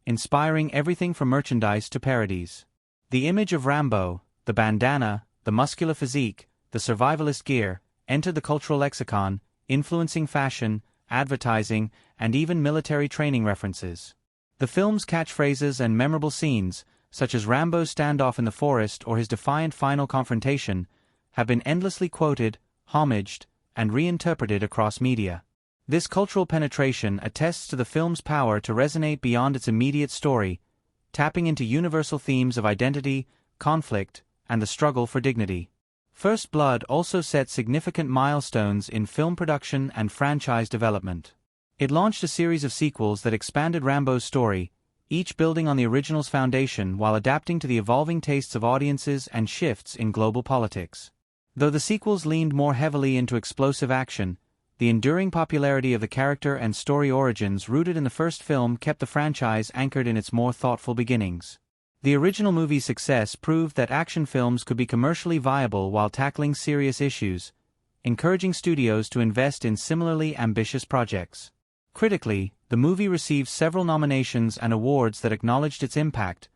[SPEAKER 1] inspiring everything from merchandise to parodies. The image of Rambo, the bandana, the muscular physique, the survivalist gear, entered the cultural lexicon, influencing fashion, advertising, and even military training references. The film's catchphrases and memorable scenes, such as Rambo's standoff in the forest or his defiant final confrontation, have been endlessly quoted, homaged, and reinterpreted across media. This cultural penetration attests to the film's power to resonate beyond its immediate story, tapping into universal themes of identity, conflict, and the struggle for dignity. First Blood also set significant milestones in film production and franchise development. It launched a series of sequels that expanded Rambo's story, each building on the original's foundation while adapting to the evolving tastes of audiences and shifts in global politics. Though the sequels leaned more heavily into explosive action, the enduring popularity of the character and story origins rooted in the first film kept the franchise anchored in its more thoughtful beginnings. The original movie's success proved that action films could be commercially viable while tackling serious issues, encouraging studios to invest in similarly ambitious projects. Critically, the movie received several nominations and awards that acknowledged its impact,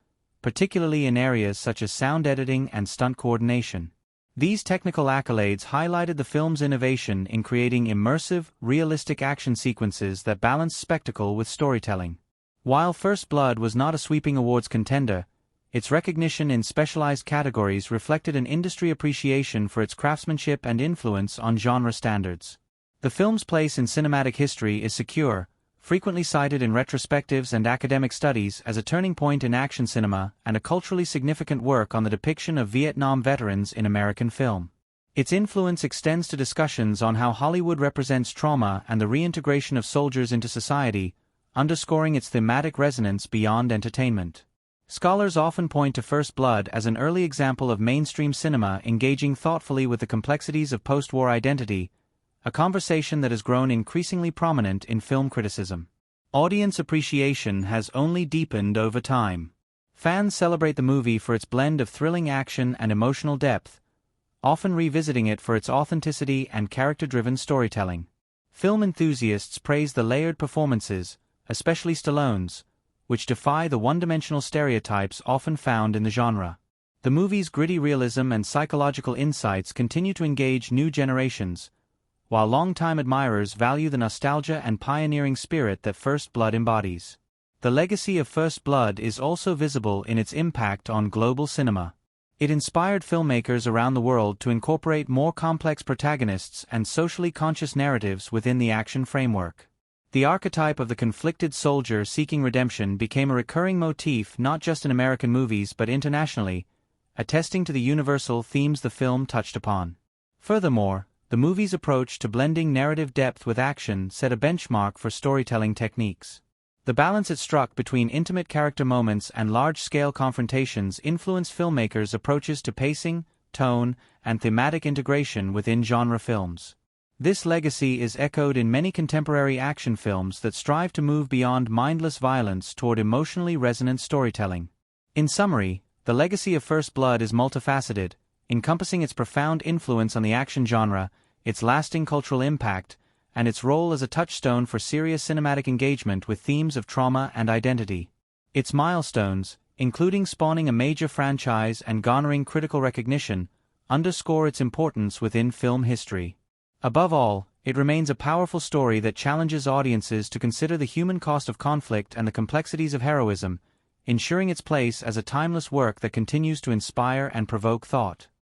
[SPEAKER 1] particularly in areas such as sound editing and stunt coordination. These technical accolades highlighted the film's innovation in creating immersive, realistic action sequences that balanced spectacle with storytelling. While First Blood was not a sweeping awards contender, its recognition in specialized categories reflected an industry appreciation for its craftsmanship and influence on genre standards. The film's place in cinematic history is secure, frequently cited in retrospectives and academic studies as a turning point in action cinema and a culturally significant work on the depiction of Vietnam veterans in American film. Its influence extends to discussions on how Hollywood represents trauma and the reintegration of soldiers into society, underscoring its thematic resonance beyond entertainment. Scholars often point to First Blood as an early example of mainstream cinema engaging thoughtfully with the complexities of post-war identity, a conversation that has grown increasingly prominent in film criticism. Audience appreciation has only deepened over time. Fans celebrate the movie for its blend of thrilling action and emotional depth, often revisiting it for its authenticity and character-driven storytelling. Film enthusiasts praise the layered performances, especially Stallone's, which defy the one-dimensional stereotypes often found in the genre. The movie's gritty realism and psychological insights continue to engage new generations, while longtime admirers value the nostalgia and pioneering spirit that First Blood embodies. The legacy of First Blood is also visible in its impact on global cinema. It inspired filmmakers around the world to incorporate more complex protagonists and socially conscious narratives within the action framework. The archetype of the conflicted soldier seeking redemption became a recurring motif not just in American movies but internationally, attesting to the universal themes the film touched upon. Furthermore, the movie's approach to blending narrative depth with action set a benchmark for storytelling techniques. The balance it struck between intimate character moments and large-scale confrontations influenced filmmakers' approaches to pacing, tone, and thematic integration within genre films. This legacy is echoed in many contemporary action films that strive to move beyond mindless violence toward emotionally resonant storytelling. In summary, the legacy of First Blood is multifaceted, encompassing its profound influence on the action genre, its lasting cultural impact, and its role as a touchstone for serious cinematic engagement with themes of trauma and identity. Its milestones, including spawning a major franchise and garnering critical recognition, underscore its importance within film history. Above all, it remains a powerful story that challenges audiences to consider the human cost of conflict and the complexities of heroism, ensuring its place as a timeless work that continues to inspire and provoke thought.